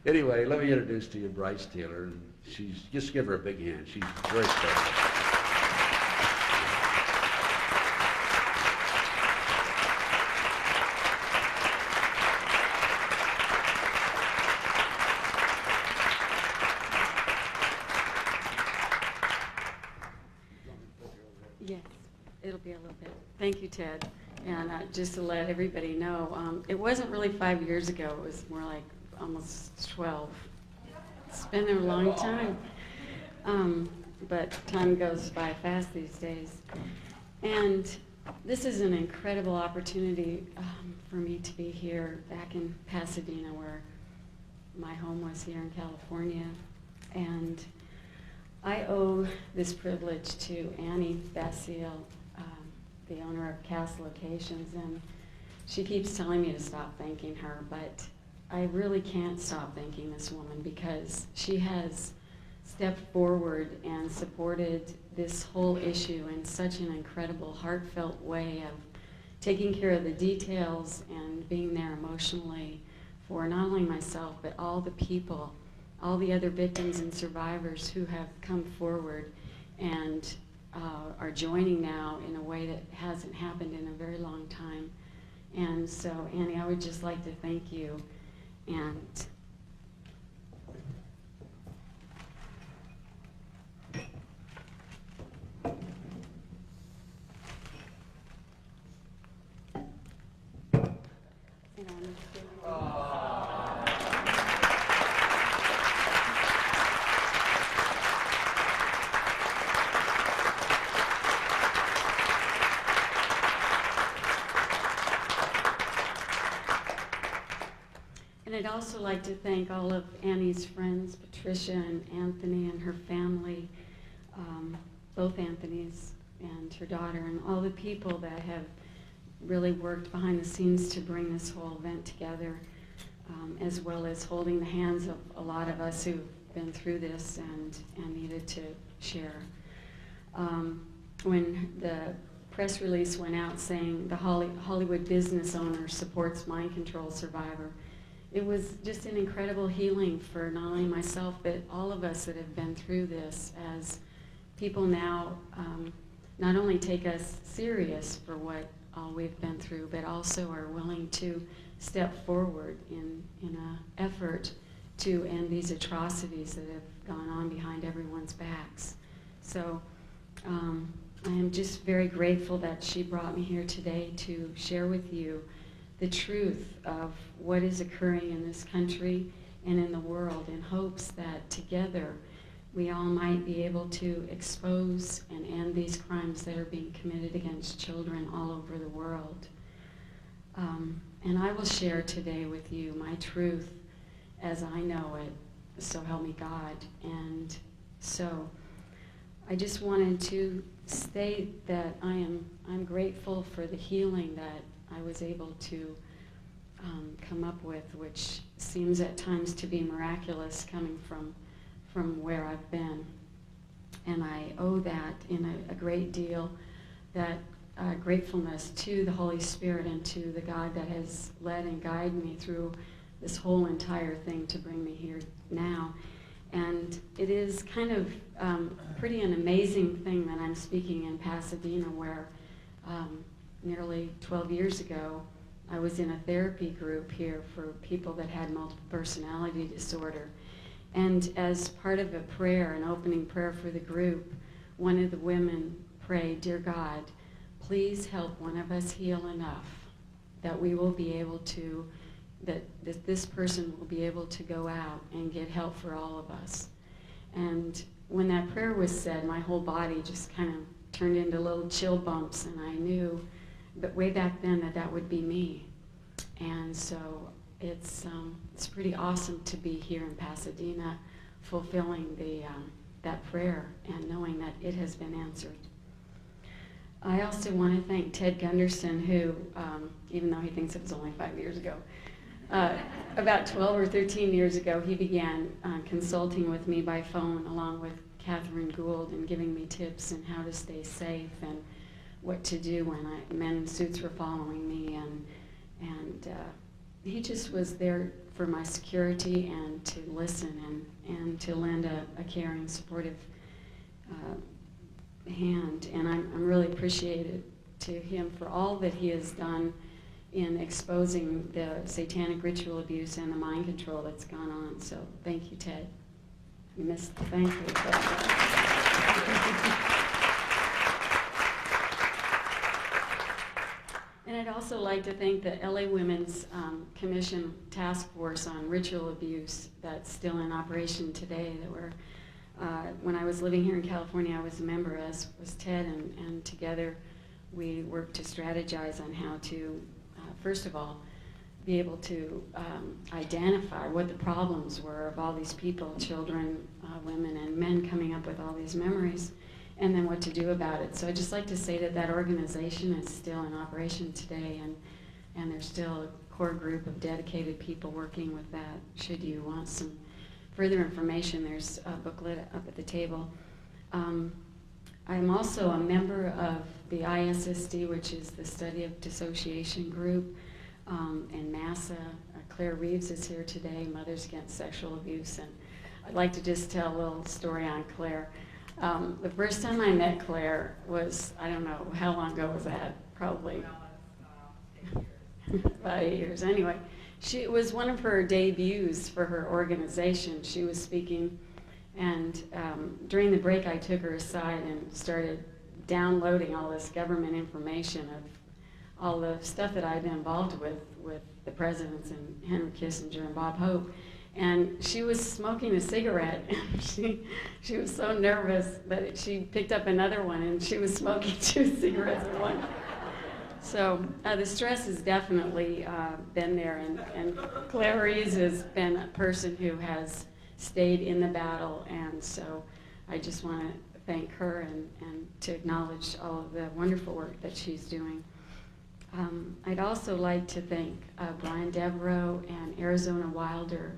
Anyway, let me introduce to you Brice Taylor. And just give her a big hand. She's very special. Yes, it'll be a little bit. Thank you, Ted. And just to let everybody know, it wasn't really 5 years ago. It was more like almost 12. It's been a long time. But time goes by fast these days. And this is an incredible opportunity for me to be here back in Pasadena, where my home was here in California. And I owe this privilege to Annie Basile, the owner of Cast Locations, and she keeps telling me to stop thanking her, but I really can't stop thanking this woman because she has stepped forward and supported this whole issue in such an incredible, heartfelt way of taking care of the details and being there emotionally for not only myself, but all the people, all the other victims and survivors who have come forward and are joining now in a way that hasn't happened in a very long time. And so, Annie, I would just like to thank you. And And I'd also like to thank all of Annie's friends, Patricia and Anthony and her family, both Anthony's and her daughter, and all the people that have really worked behind the scenes to bring this whole event together, as well as holding the hands of a lot of us who've been through this and needed to share. When the press release went out saying the Hollywood business owner supports mind control survivor, it was just an incredible healing for not only myself, but all of us that have been through this, as people now not only take us serious for what all we've been through, but also are willing to step forward in an effort to end these atrocities that have gone on behind everyone's backs. So I am just very grateful that she brought me here today to share with you the truth of what is occurring in this country and in the world, in hopes that together we all might be able to expose and end these crimes that are being committed against children all over the world. And I will share today with you my truth as I know it, so help me God. And so I just wanted to state that I'm grateful for the healing that I was able to come up with, which seems at times to be miraculous coming from where I've been. And I owe that in a great deal, that gratefulness to the Holy Spirit and to the God that has led and guided me through this whole entire thing to bring me here now. And it is kind of pretty an amazing thing that I'm speaking in Pasadena, where nearly 12 years ago, I was in a therapy group here for people that had multiple personality disorder. And as part of a prayer, an opening prayer for the group, one of the women prayed, "Dear God, please help one of us heal enough that we will be able to, that this person will be able to go out and get help for all of us." And when that prayer was said, my whole body just kind of turned into little chill bumps, and I knew that way back then that would be me. And so it's pretty awesome to be here in Pasadena fulfilling that prayer and knowing that it has been answered. I also want to thank Ted Gunderson, who, even though he thinks it was only 5 years ago, about 12 or 13 years ago, he began consulting with me by phone along with Catherine Gould and giving me tips on how to stay safe and what to do when men in suits were following me. And he just was there for my security and to listen and to lend a caring, supportive hand. And I'm really appreciative to him for all that he has done in exposing the satanic ritual abuse and the mind control that's gone on. So thank you, Ted. You missed the thank you. And I'd also like to thank the LA Women's Commission Task Force on Ritual Abuse that's still in operation today. That were, when I was living here in California, I was a member, as was Ted, and together we worked to strategize on how to, first of all, be able to identify what the problems were of all these people, children, women, and men coming up with all these memories, and then what to do about it. So I'd just like to say that organization is still in operation today, and there's still a core group of dedicated people working with that. Should you want some further information, there's a booklet up at the table. I'm also a member of the ISSD, which is the Study of Dissociation Group, and NASA. Claire Reeves is here today, Mothers Against Sexual Abuse, and I'd like to just tell a little story on Claire. The first time I met Claire was, I don't know, how long ago was that? Probably about 8 years. Anyway, it was one of her debuts for her organization. She was speaking, and during the break I took her aside and started downloading all this government information of all the stuff that I'd been involved with the presidents and Henry Kissinger and Bob Hope. And she was smoking a cigarette, and she was so nervous that she picked up another one, and she was smoking 2 cigarettes at once. So the stress has definitely been there, and Claire Reeves has been a person who has stayed in the battle, and so I just want to thank her and to acknowledge all of the wonderful work that she's doing. I'd also like to thank Brian Devereaux and Arizona Wilder,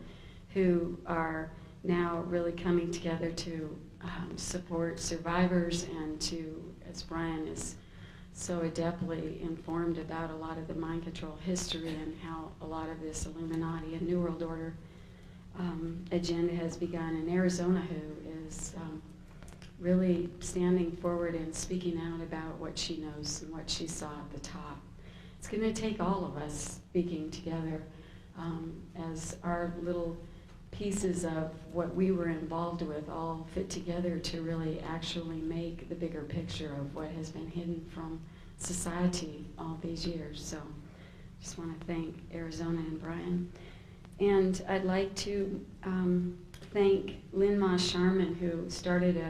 who are now really coming together to support survivors and to, as Brian is so adeptly informed about a lot of the mind control history and how a lot of this Illuminati and New World Order agenda has begun in Arizona, who is really standing forward and speaking out about what she knows and what she saw at the top. It's going to take all of us speaking together as our little pieces of what we were involved with all fit together to really actually make the bigger picture of what has been hidden from society all these years. So just want to thank Arizona and Brian. And I'd like to thank Lynn Ma Sharman, who started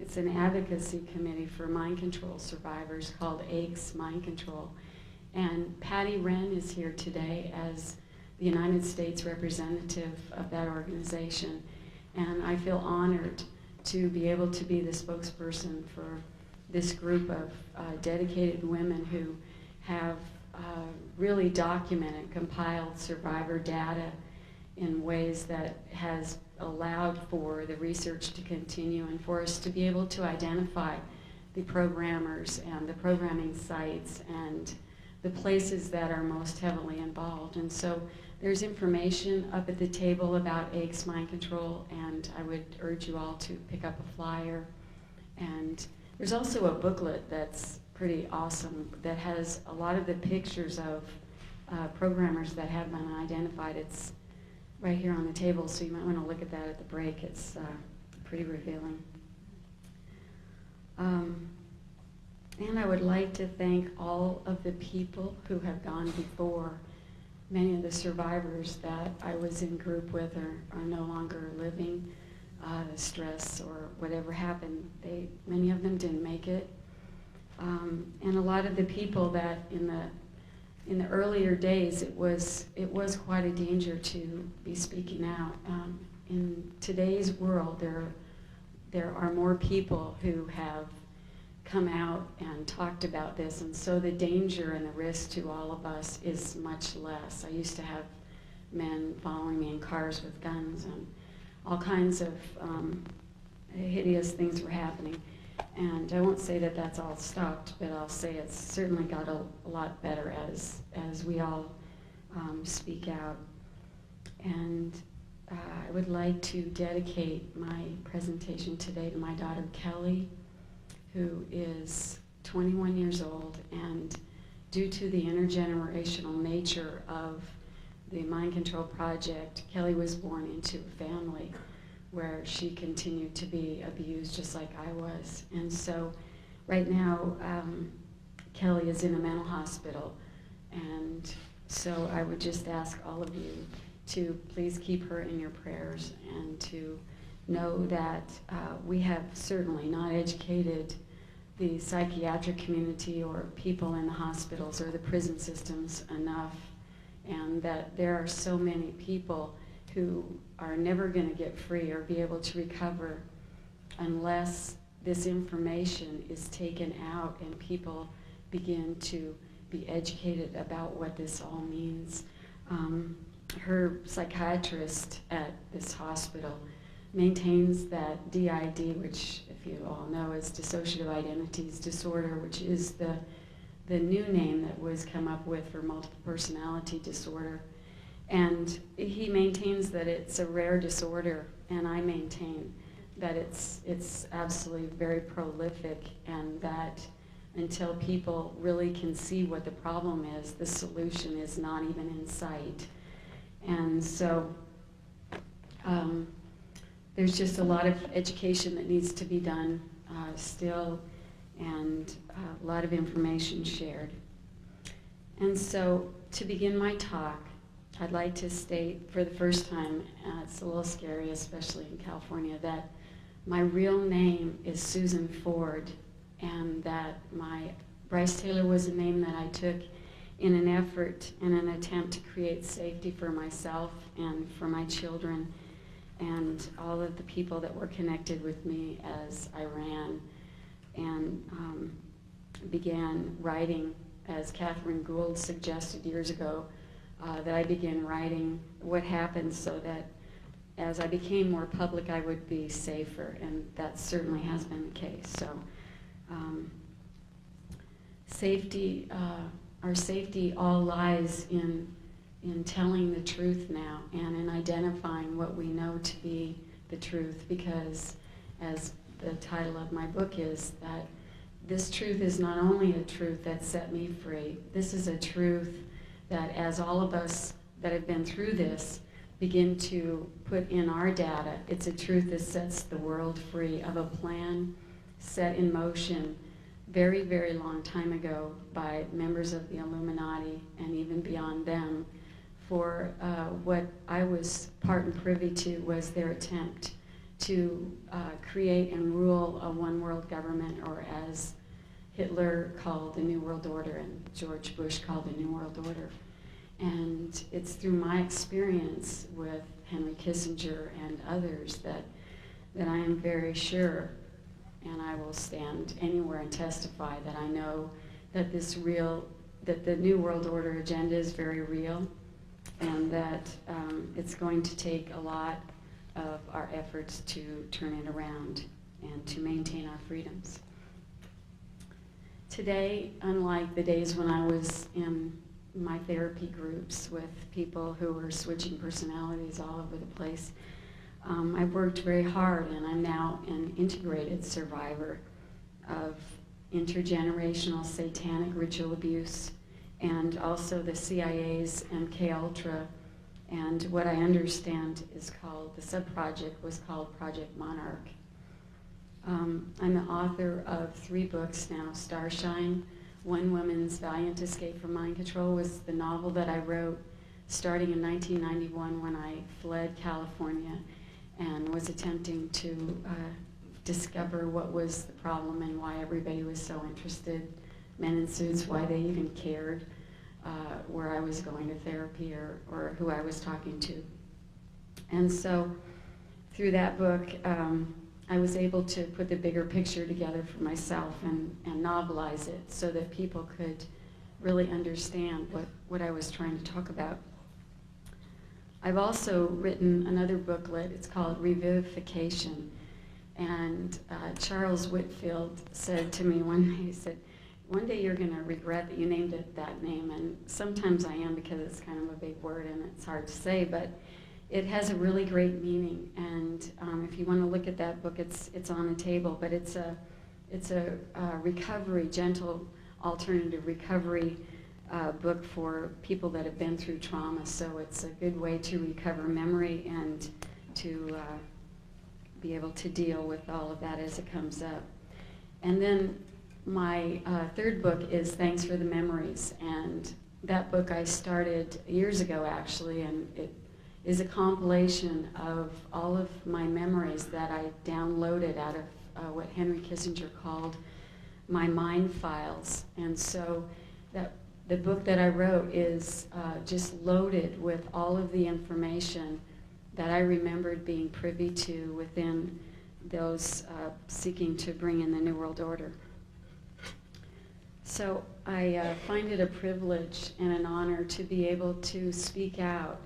it's an advocacy committee for mind control survivors called AIGS Mind Control. And Patty Wren is here today as the United States representative of that organization. And I feel honored to be able to be the spokesperson for this group of dedicated women who have really documented, compiled survivor data in ways that has allowed for the research to continue and for us to be able to identify the programmers and the programming sites and the places that are most heavily involved. And so there's information up at the table about AICS mind control, and I would urge you all to pick up a flyer. And there's also a booklet that's pretty awesome that has a lot of the pictures of programmers that have been identified. It's right here on the table, so you might want to look at that at the break. It's pretty revealing. And I would like to thank all of the people who have gone before. Many of the survivors that I was in group with are no longer living. The stress or whatever happened, many of them didn't make it. And a lot of the people that in the earlier days, it was quite a danger to be speaking out. In today's world, there are more people who have come out and talked about this, and so the danger and the risk to all of us is much less. I used to have men following me in cars with guns, and all kinds of hideous things were happening. And I won't say that that's all stopped, but I'll say it's certainly got a lot better as we all speak out. And I would like to dedicate my presentation today to my daughter Kelly, who is 21 years old, and due to the intergenerational nature of the Mind Control Project, Kelly was born into a family where she continued to be abused just like I was. And so right now, Kelly is in a mental hospital, and so I would just ask all of you to please keep her in your prayers and to know that we have certainly not educated the psychiatric community or people in the hospitals or the prison systems enough, and that there are so many people who are never going to get free or be able to recover unless this information is taken out and people begin to be educated about what this all means. Her psychiatrist at this hospital maintains that DID, which, if you all know, is dissociative identities disorder, which is the new name that was come up with for multiple personality disorder. And he maintains that it's a rare disorder, and I maintain that it's absolutely very prolific, and that until people really can see what the problem is, the solution is not even in sight. And so there's just a lot of education that needs to be done still, and a lot of information shared. And so to begin my talk, I'd like to state for the first time, it's a little scary, especially in California, that my real name is Susan Ford, and that Brice Taylor was a name that I took in an effort and an attempt to create safety for myself and for my children and all of the people that were connected with me as I ran and began writing, as Catherine Gould suggested years ago, that I began writing what happened so that as I became more public, I would be safer, and that certainly has been the case. So safety, our safety all lies in telling the truth now and in identifying what we know to be the truth, because as the title of my book is, that this truth is not only a truth that set me free, this is a truth that as all of us that have been through this begin to put in our data, it's a truth that sets the world free of a plan set in motion very, very long time ago by members of the Illuminati and even beyond them for what I was part and privy to was their attempt to create and rule a one world government, or as Hitler called the New World Order and George Bush called the New World Order. And it's through my experience with Henry Kissinger and others that I am very sure, and I will stand anywhere and testify that I know that that the New World Order agenda is very real, and that it's going to take a lot of our efforts to turn it around and to maintain our freedoms. Today, unlike the days when I was in my therapy groups with people who were switching personalities all over the place, I've worked very hard, and I'm now an integrated survivor of intergenerational satanic ritual abuse, and also the CIA's MK-Ultra, and what I understand is called, the sub-project was called Project Monarch. I'm the author of 3 books now. Starshine, One Woman's Valiant Escape from Mind Control, was the novel that I wrote starting in 1991 when I fled California and was attempting to discover what was the problem and why everybody was so interested, men in suits, why they even cared where I was going to therapy or who I was talking to. And so through that book, I was able to put the bigger picture together for myself and novelize it so that people could really understand what I was trying to talk about. I've also written another booklet. It's called Revivification. And Charles Whitfield said to me one day, he said, one day you're going to regret that you named it that name. And sometimes I am, because it's kind of a big word and it's hard to say, but it has a really great meaning. And if you want to look at that book, it's on the table. But it's a recovery, gentle alternative recovery book for people that have been through trauma. So it's a good way to recover memory and to be able to deal with all of that as it comes up. And then my 3rd book is Thanks for the Memories. And that book I started years ago, actually, and it is a compilation of all of my memories that I downloaded out of what Henry Kissinger called my mind files. And so the book that I wrote is just loaded with all of the information that I remembered being privy to within those seeking to bring in the New World Order. So I find it a privilege and an honor to be able to speak out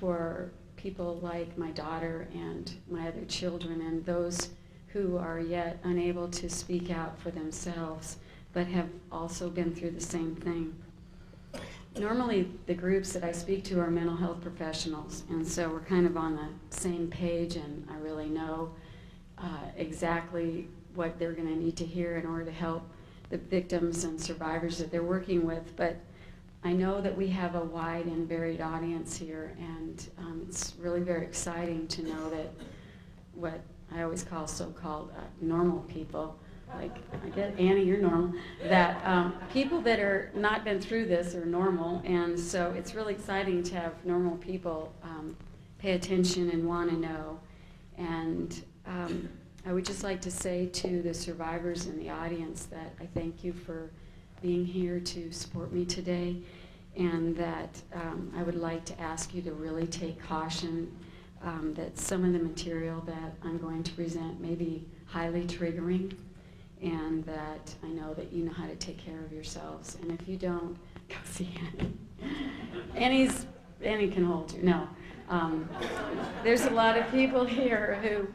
for people like my daughter and my other children and those who are yet unable to speak out for themselves but have also been through the same thing. Normally, the groups that I speak to are mental health professionals, and so we're kind of on the same page, and I really know exactly what they're going to need to hear in order to help the victims and survivors that they're working with. But I know that we have a wide and varied audience here, and it's really very exciting to know that what I always call so-called normal people, like, I get, Annie, you're normal, that people that are not been through this are normal, and so it's really exciting to have normal people pay attention and want to know. And I would just like to say to the survivors in the audience that I thank you for being here to support me today, and that I would like to ask you to really take caution that some of the material that I'm going to present may be highly triggering, and that I know that you know how to take care of yourselves. And if you don't, go see Annie. Annie can hold you. No. There's a lot of people here who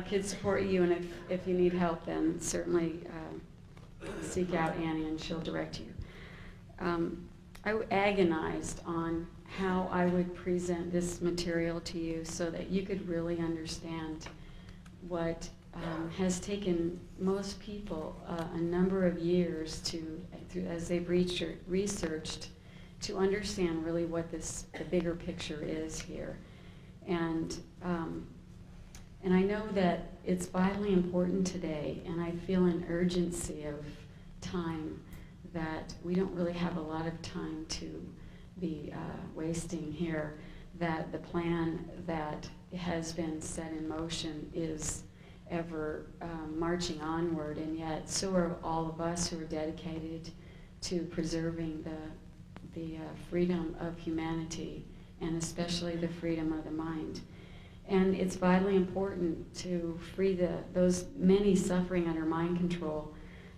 could support you, and if you need help, then certainly seek out Annie and she'll direct you. I agonized on how I would present this material to you so that you could really understand what has taken most people a number of years as they've researched, to understand really what the bigger picture is here. And I know that it's vitally important today, and I feel an urgency of time that we don't really have a lot of time to be wasting here, that the plan that has been set in motion is ever marching onward, and yet so are all of us who are dedicated to preserving freedom of humanity, and especially the freedom of the mind. And it's vitally important to free those many suffering under mind control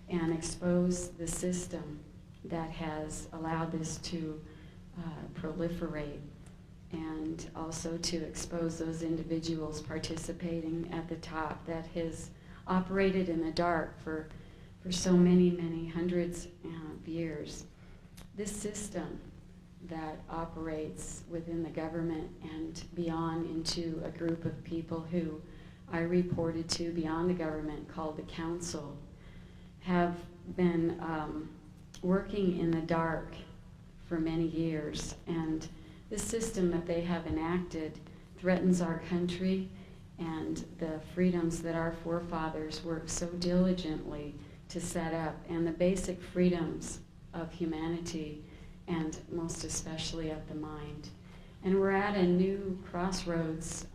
and expose the system that has allowed this to proliferate, and also to expose those individuals participating at the top that has operated in the dark for so many, many hundreds of years. This system that operates within the government and beyond into a group of people who I reported to beyond the government called the Council have been working in the dark for many years, and this system that they have enacted threatens our country and the freedoms that our forefathers worked so diligently to set up, and the basic freedoms of humanity, and most especially of the mind. And we're at a new crossroads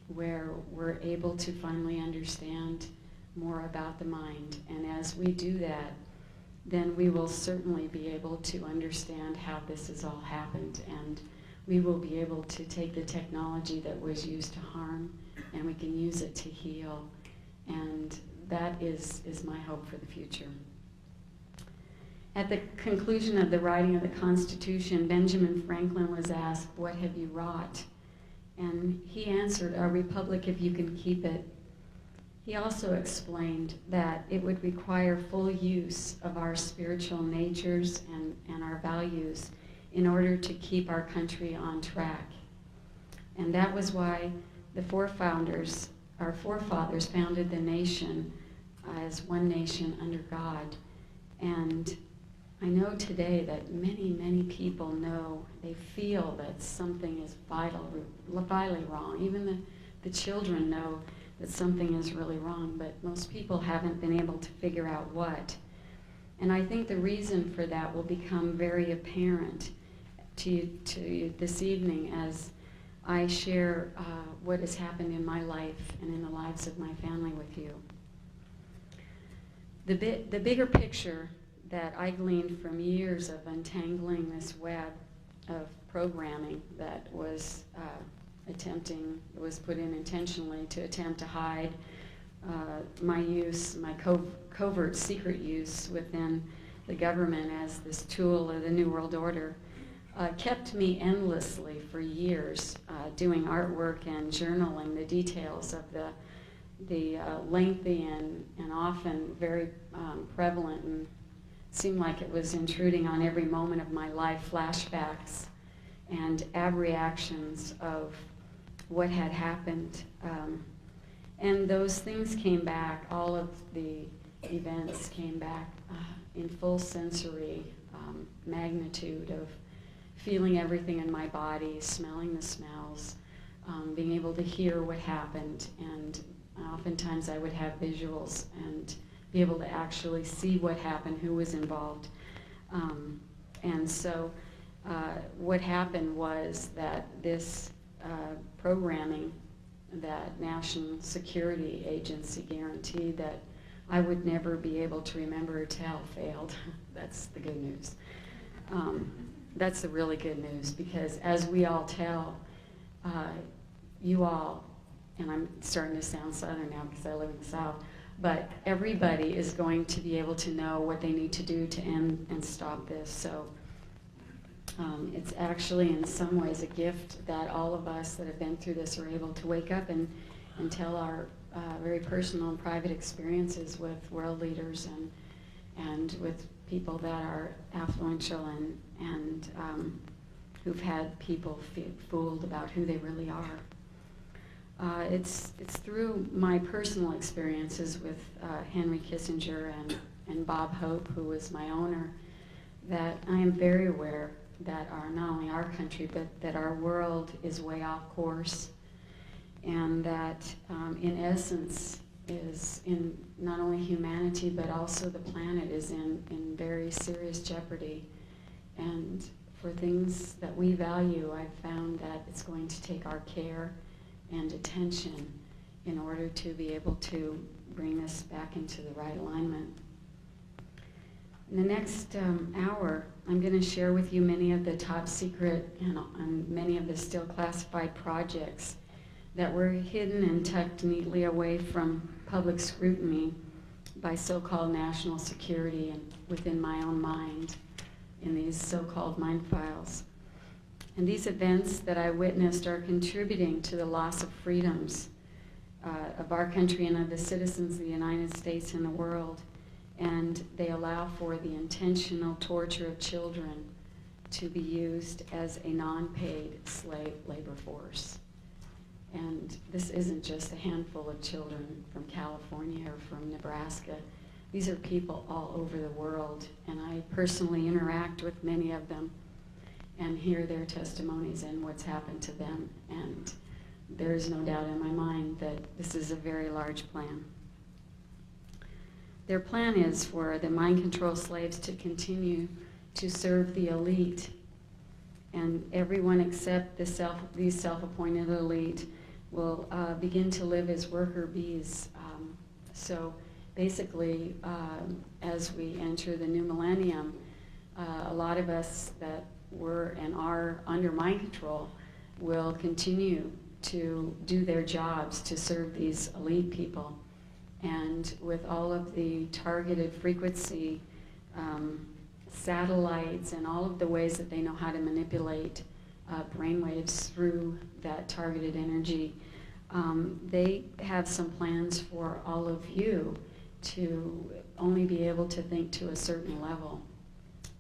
where we're able to finally understand more about the mind. And as we do that, then we will certainly be able to understand how this has all happened, and we will be able to take the technology that was used to harm and we can use it to heal. And that is my hope for the future. At the conclusion of the writing of the Constitution, Benjamin Franklin was asked, "What have you wrought?" And he answered, "A republic if you can keep it." He also explained that it would require full use of our spiritual natures and our values in order to keep our country on track. And that was why our forefathers founded the nation as one nation under God. And I know today that many, many people know, they feel that something is vitally wrong. Even the children know that something is really wrong, but most people haven't been able to figure out what. And I think the reason for that will become very apparent to you this evening as I share what has happened in my life and in the lives of my family with you. The bigger picture that I gleaned from years of untangling this web of programming that was put in intentionally to attempt to hide my covert secret use within the government as this tool of the New World Order, kept me endlessly for years doing artwork and journaling the details of the lengthy and often very prevalent and seemed like it was intruding on every moment of my life, flashbacks and abreactions of what had happened. And those things came back, all of the events came back in full sensory magnitude of feeling everything in my body, smelling the smells, being able to hear what happened, and oftentimes I would have visuals and be able to actually see what happened, who was involved. And so what happened was that this programming that National Security Agency guaranteed that I would never be able to remember or tell failed. That's the good news. That's the really good news, because as we all tell, you all, and I'm starting to sound Southern now because I live in the South, but everybody is going to be able to know what they need to do to end and stop this. So it's actually in some ways a gift that all of us that have been through this are able to wake up and tell our very personal and private experiences with world leaders and with people that are affluential and who've had people fooled about who they really are. It's through my personal experiences with Henry Kissinger and Bob Hope, who was my owner, that I am very aware that not only our country, but that our world is way off course, and that in essence is in not only humanity, but also the planet is in very serious jeopardy. And for things that we value, I've found that it's going to take our care and attention in order to be able to bring this back into the right alignment. In the next hour, I'm going to share with you many of the top secret and many of the still classified projects that were hidden and tucked neatly away from public scrutiny by so-called national security and within my own mind in these so-called mind files. And these events that I witnessed are contributing to the loss of freedoms of our country and of the citizens of the United States and the world. And they allow for the intentional torture of children to be used as a non-paid slave labor force. And this isn't just a handful of children from California or from Nebraska. These are people all over the world, and I personally interact with many of them and hear their testimonies and what's happened to them. And there is no doubt in my mind that this is a very large plan. Their plan is for the mind control slaves to continue to serve the elite, and everyone except these self-appointed elite will begin to live as worker bees. So basically, as we enter the new millennium, a lot of us that were and are under mind control will continue to do their jobs to serve these elite people. And with all of the targeted frequency satellites and all of the ways that they know how to manipulate brainwaves through that targeted energy, they have some plans for all of you to only be able to think to a certain level.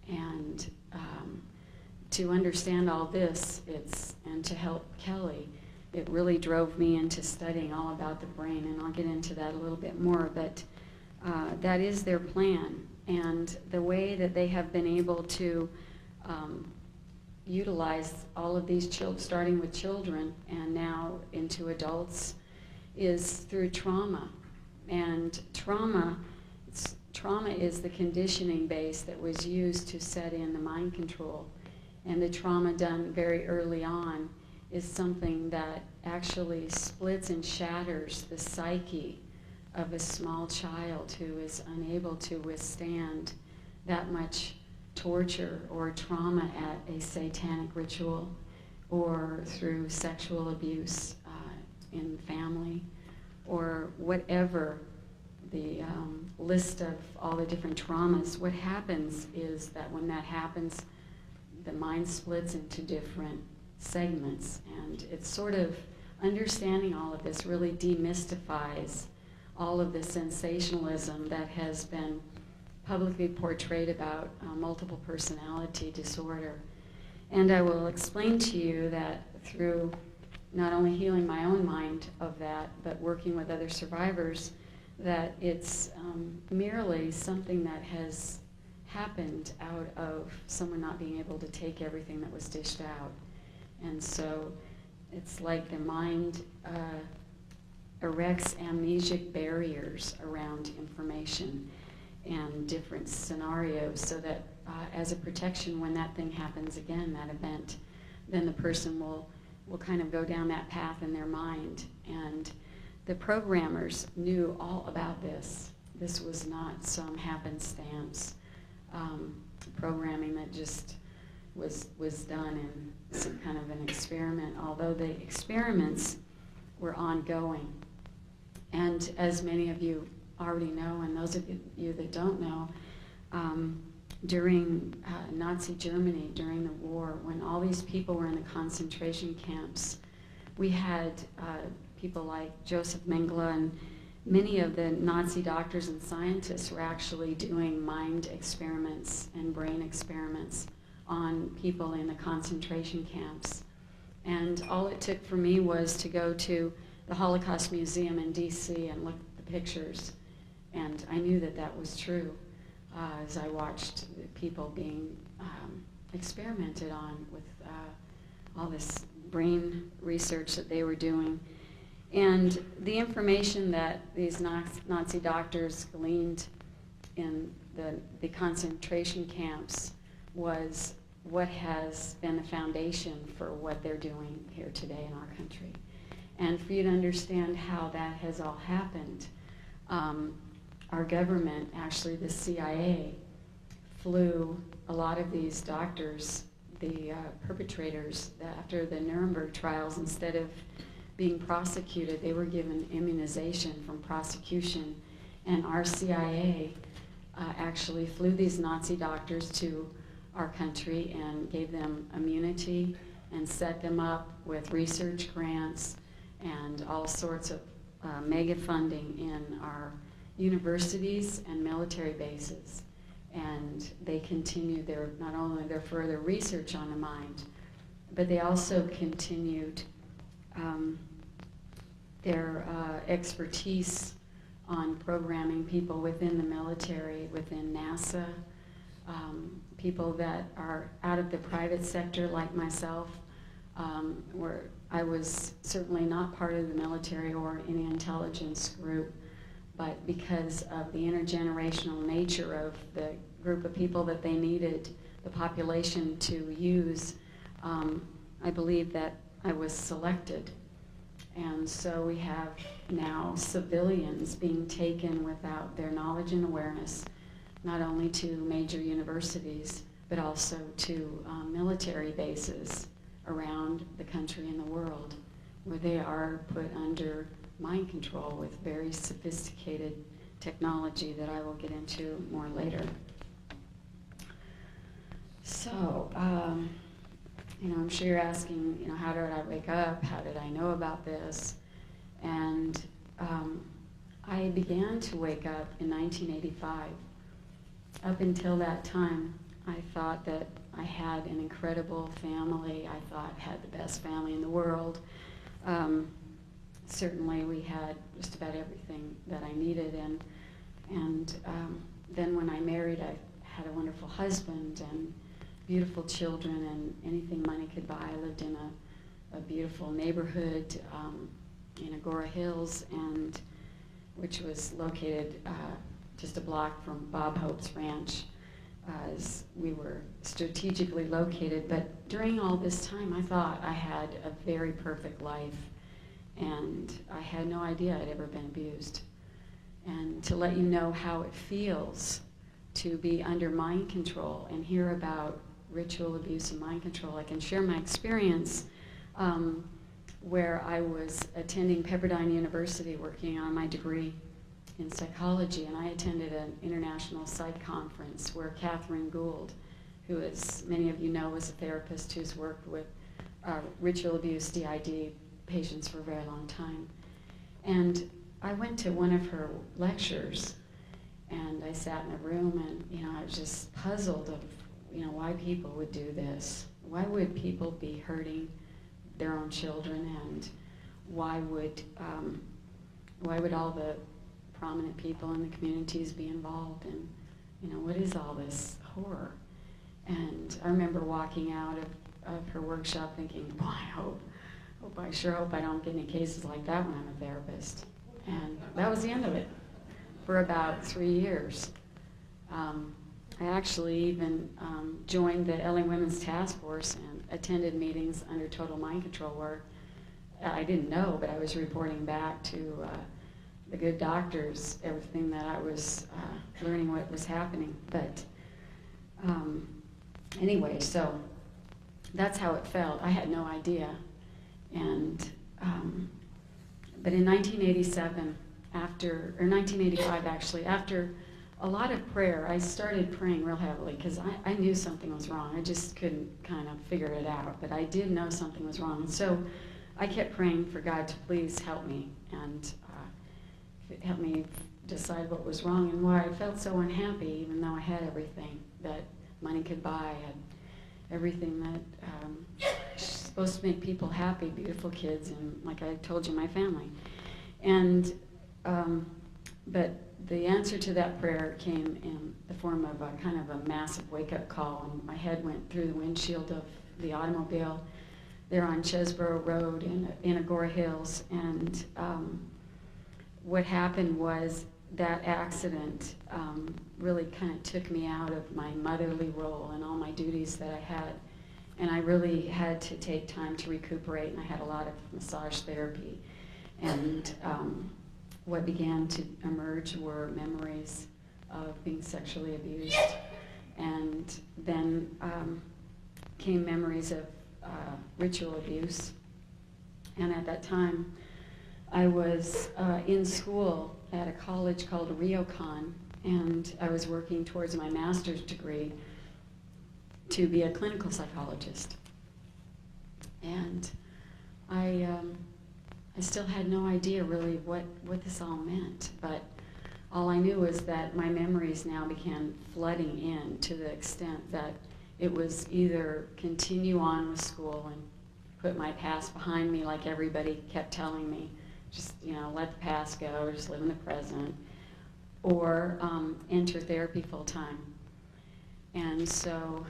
And to understand all this, and to help Kelly, it really drove me into studying all about the brain, and I'll get into that a little bit more, but that is their plan. And the way that they have been able to utilize all of these children, starting with children and now into adults, is through trauma. And trauma is the conditioning base that was used to set in the mind control. And the trauma done very early on is something that actually splits and shatters the psyche of a small child who is unable to withstand that much torture or trauma at a satanic ritual or through sexual abuse in family or whatever the list of all the different traumas. What happens is that when that happens, the mind splits into different segments, and it's sort of understanding all of this really demystifies all of the sensationalism that has been publicly portrayed about multiple personality disorder. And I will explain to you that through not only healing my own mind of that, but working with other survivors, that it's merely something that has happened out of someone not being able to take everything that was dished out. And so it's like the mind erects amnesic barriers around information and different scenarios so that as a protection, when that thing happens again, that event, then the person will kind of go down that path in their mind. And the programmers knew all about this. This was not some happenstance programming that just was done in some kind of an experiment, although the experiments were ongoing. And as many of you already know, and those of you that don't know, during Nazi Germany, during the war, when all these people were in the concentration camps, we had people like Joseph Mengele, and many of the Nazi doctors and scientists were actually doing mind experiments and brain experiments on people in the concentration camps. And all it took for me was to go to the Holocaust Museum in DC and look at the pictures, and I knew that that was true as I watched the people being experimented on with all this brain research that they were doing. And the information that these Nazi doctors gleaned in the concentration camps was what has been the foundation for what they're doing here today in our country. And for you to understand how that has all happened, our government, actually the CIA, flew a lot of these doctors, the perpetrators, after the Nuremberg trials, instead of being prosecuted, they were given immunization from prosecution. And our CIA actually flew these Nazi doctors to our country and gave them immunity and set them up with research grants and all sorts of mega funding in our universities and military bases. And they continued not only their further research on the mind, but they also continued their expertise on programming people within the military, within NASA, people that are out of the private sector like myself, where I was certainly not part of the military or any intelligence group, but because of the intergenerational nature of the group of people that they needed the population to use, I believe that I was selected. And so we have now civilians being taken without their knowledge and awareness, not only to major universities, but also to military bases around the country and the world, where they are put under mind control with very sophisticated technology that I will get into more later. So, I'm sure you're asking, how did I wake up? How did I know about this? And I began to wake up in 1985. Up until that time, I thought that I had an incredible family. I thought I had the best family in the world. Certainly we had just about everything that I needed. And then when I married, I had a wonderful husband and beautiful children and anything money could buy. I lived in a beautiful neighborhood in Agora Hills, which was located just a block from Bob Hope's ranch. As we were strategically located, but during all this time I thought I had a very perfect life, and I had no idea I'd ever been abused. And to let you know how it feels to be under mind control and hear about ritual abuse and mind control, I can share my experience where I was attending Pepperdine University working on my degree in psychology, and I attended an international psych conference where Catherine Gould, who, as many of you know, is a therapist who's worked with ritual abuse, DID patients for a very long time. And I went to one of her lectures, and I sat in a room, and I was just puzzled of why people would do this. Why would people be hurting their own children, and why would all the prominent people in the communities be involved in, what is all this horror? And I remember walking out of her workshop thinking, boy, I sure hope I don't get any cases like that when I'm a therapist. And that was the end of it for about 3 years. I actually even joined the LA Women's Task Force and attended meetings under total mind control where I didn't know, but I was reporting back to the good doctors everything that I was learning what was happening. But anyway, so that's how it felt. I had no idea. And but in 1987, 1985 actually, after a lot of prayer, I started praying real heavily because I knew something was wrong. I just couldn't kind of figure it out, but I did know something was wrong. And so I kept praying for God to please help me and help me decide what was wrong and why I felt so unhappy, even though I had everything that money could buy. I had everything that is supposed to make people happy, beautiful kids, and like I told you, my family. And but the answer to that prayer came in the form of a kind of a massive wake-up call, and my head went through the windshield of the automobile there on Chesborough Road in Agora Hills. And what happened was that accident really kind of took me out of my motherly role and all my duties that I had. And I really had to take time to recuperate, and I had a lot of massage therapy. And what began to emerge were memories of being sexually abused. And then came memories of ritual abuse. And at that time, I was in school at a college called RioCon, and I was working towards my master's degree to be a clinical psychologist. And I still had no idea really what this all meant, but all I knew was that my memories now began flooding in to the extent that it was either continue on with school and put my past behind me like everybody kept telling me, just, let the past go, just live in the present, or enter therapy full time. And so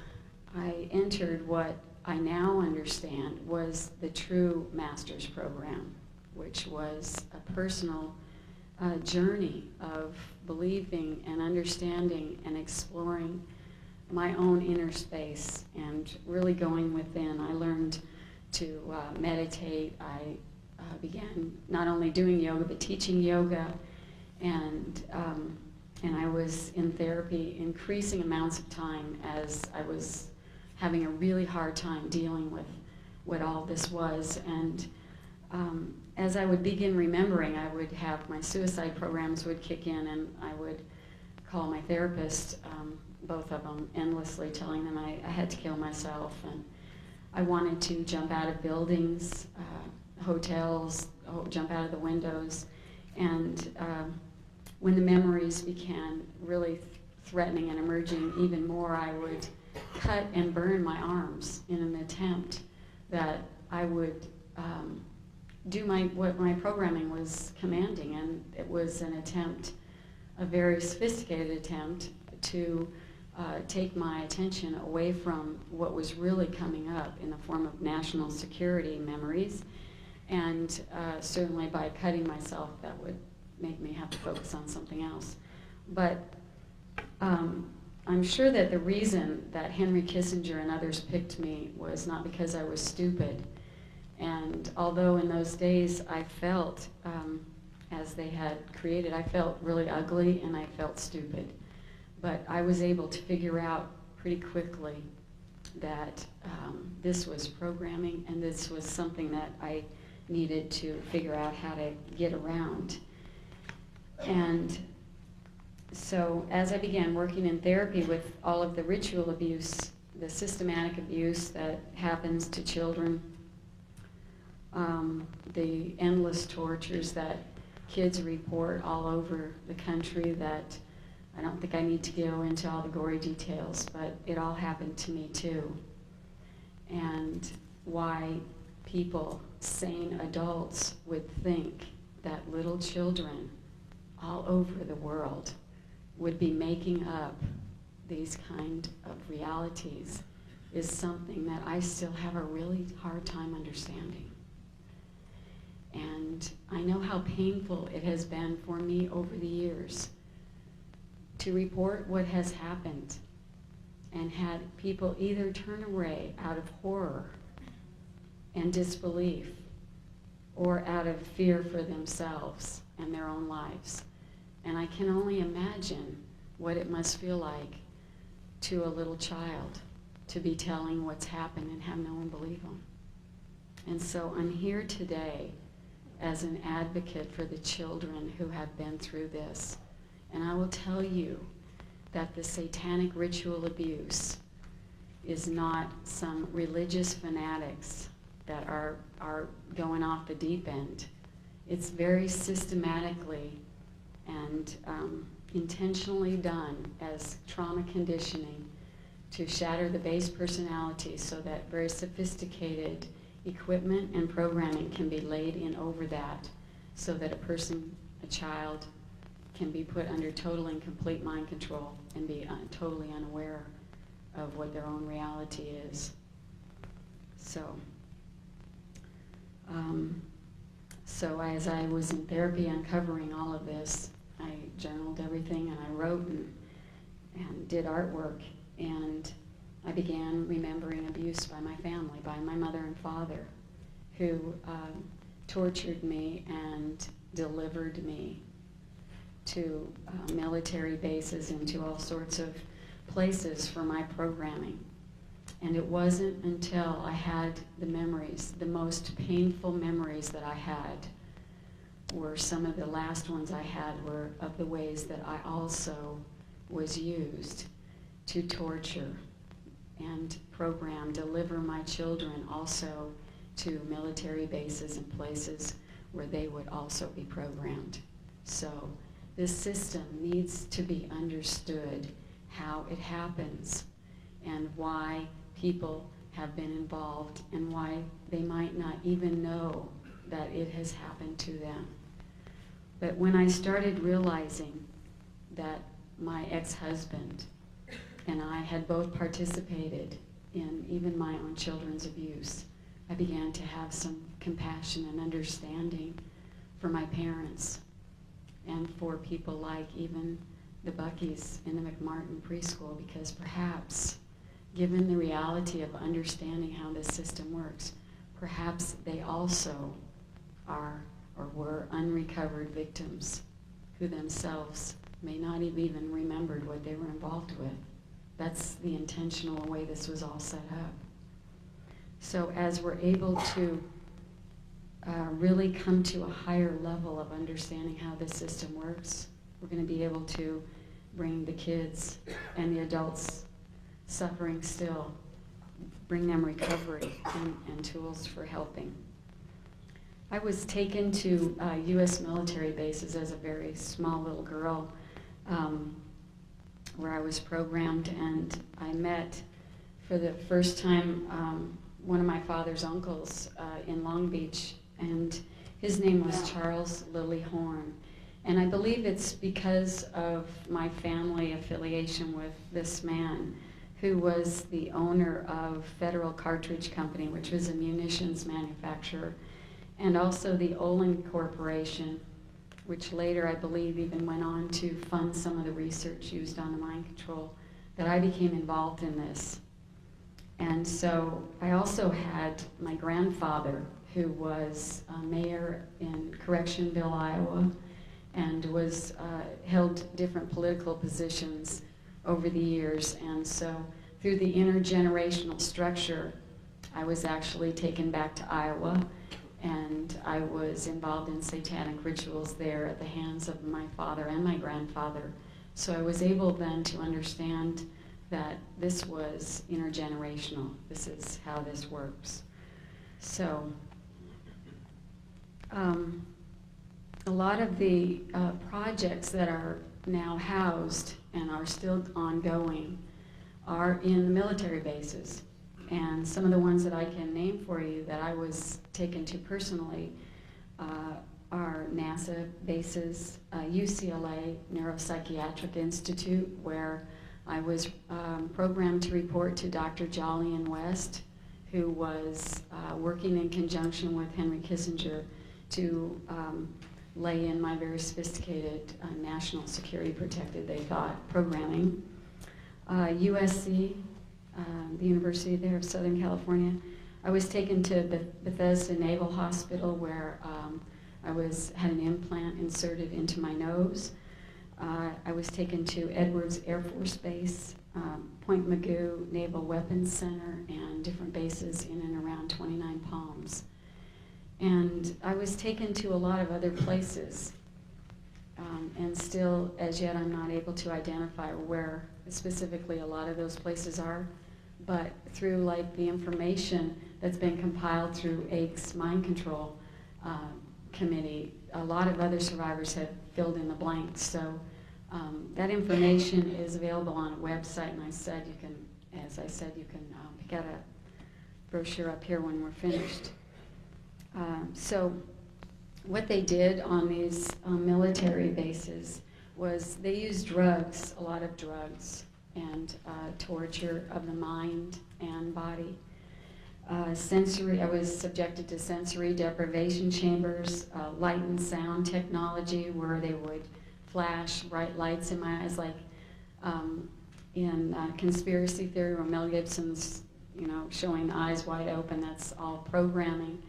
I entered what I now understand was the true master's program, which was a personal journey of believing and understanding and exploring my own inner space and really going within. I learned to meditate. I began not only doing yoga but teaching yoga, and I was in therapy increasing amounts of time as I was having a really hard time dealing with what all this was. And as I would begin remembering, I would have my suicide programs would kick in, and I would call my therapist, both of them, endlessly telling them I had to kill myself, and I wanted to jump out of buildings, hotels, jump out of the windows. And when the memories began really threatening and emerging even more, I would cut and burn my arms in an attempt that I would do what my programming was commanding. And it was an attempt, a very sophisticated attempt, to take my attention away from what was really coming up in the form of national security memories. And certainly by cutting myself, that would make me have to focus on something else. But I'm sure that the reason that Henry Kissinger and others picked me was not because I was stupid. And although in those days I felt, as they had created, I felt really ugly and I felt stupid. But I was able to figure out pretty quickly that this was programming, and this was something that I needed to figure out how to get around. And so as I began working in therapy with all of the ritual abuse, the systematic abuse that happens to children, the endless tortures that kids report all over the country, that I don't think I need to go into all the gory details, but it all happened to me too. And why people, sane adults, would think that little children all over the world would be making up these kind of realities is something that I still have a really hard time understanding. And I know how painful it has been for me over the years to report what has happened and had people either turn away out of horror and disbelief or out of fear for themselves and their own lives. And I can only imagine what it must feel like to a little child to be telling what's happened and have no one believe them. And so I'm here today as an advocate for the children who have been through this. And I will tell you that the satanic ritual abuse is not some religious fanatics that are going off the deep end. It's very systematically and intentionally done as trauma conditioning to shatter the base personality so that very sophisticated equipment and programming can be laid in over that so that a person, a child, can be put under total and complete mind control and be totally unaware of what their own reality is. So as I was in therapy uncovering all of this, I journaled everything and I wrote and did artwork, and I began remembering abuse by my family, by my mother and father, who tortured me and delivered me to military bases and to all sorts of places for my programming. And it wasn't until I had the memories, the most painful memories that I had, were some of the last ones I had were of the ways that I also was used to torture and program, deliver my children also to military bases and places where they would also be programmed. So this system needs to be understood, how it happens and why people have been involved and why they might not even know that it has happened to them. But when I started realizing that my ex-husband and I had both participated in even my own children's abuse, I began to have some compassion and understanding for my parents and for people like even the Buckies in the McMartin preschool, because perhaps, given the reality of understanding how this system works, perhaps they also are or were unrecovered victims who themselves may not have even remembered what they were involved with. That's the intentional way this was all set up. So as we're able to really come to a higher level of understanding how this system works, we're going to be able to bring the kids and the adults suffering still, bring them recovery and tools for helping. I was taken to U.S. military bases as a very small little girl, where I was programmed, and I met for the first time one of my father's uncles in Long Beach, and his name was Charles Lilly Horn. And I believe it's because of my family affiliation with this man, who was the owner of Federal Cartridge Company, which was a munitions manufacturer, and also the Olin Corporation, which later I believe even went on to fund some of the research used on the mind control, that I became involved in this. And so I also had my grandfather, who was a mayor in Correctionville, Iowa, and was held different political positions over the years. And so through the intergenerational structure, I was actually taken back to Iowa, and I was involved in satanic rituals there at the hands of my father and my grandfather. So I was able then to understand that this was intergenerational. This is how this works. So a lot of the projects that are now housed and are still ongoing are in the military bases. And some of the ones that I can name for you that I was taken to personally are NASA bases, UCLA Neuropsychiatric Institute, where I was programmed to report to Dr. Jolyon West, who was working in conjunction with Henry Kissinger to lay in my very sophisticated national security protected, they thought, programming. USC, the University there of Southern California, I was taken to Bethesda Naval Hospital, where I had an implant inserted into my nose. I was taken to Edwards Air Force Base, Point Mugu Naval Weapons Center, and different bases in and around 29 Palms. And I was taken to a lot of other places, and still, as yet, I'm not able to identify where specifically a lot of those places are. But through like the information that's been compiled through AIG's mind control committee, a lot of other survivors have filled in the blanks. So that information is available on a website, and as I said, you can pick out a brochure up here when we're finished. So what they did on these military bases was they used drugs, a lot of drugs, and torture of the mind and body. I was subjected to sensory deprivation chambers, light and sound technology, where they would flash bright lights in my eyes, like in Conspiracy Theory, where Mel Gibson's, showing the eyes wide open. That's all programming,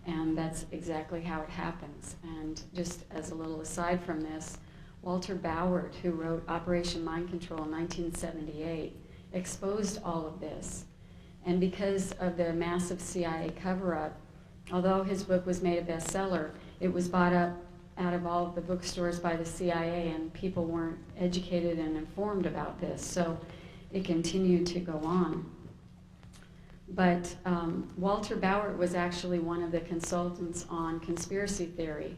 and that's exactly how it happens. And just as a little aside from this, Walter Bauer, who wrote Operation Mind Control in 1978, exposed all of this. And because of the massive CIA cover-up, although his book was made a bestseller, it was bought up out of all of the bookstores by the CIA, and people weren't educated and informed about this, so it continued to go on. But Walter Bauer was actually one of the consultants on conspiracy theory,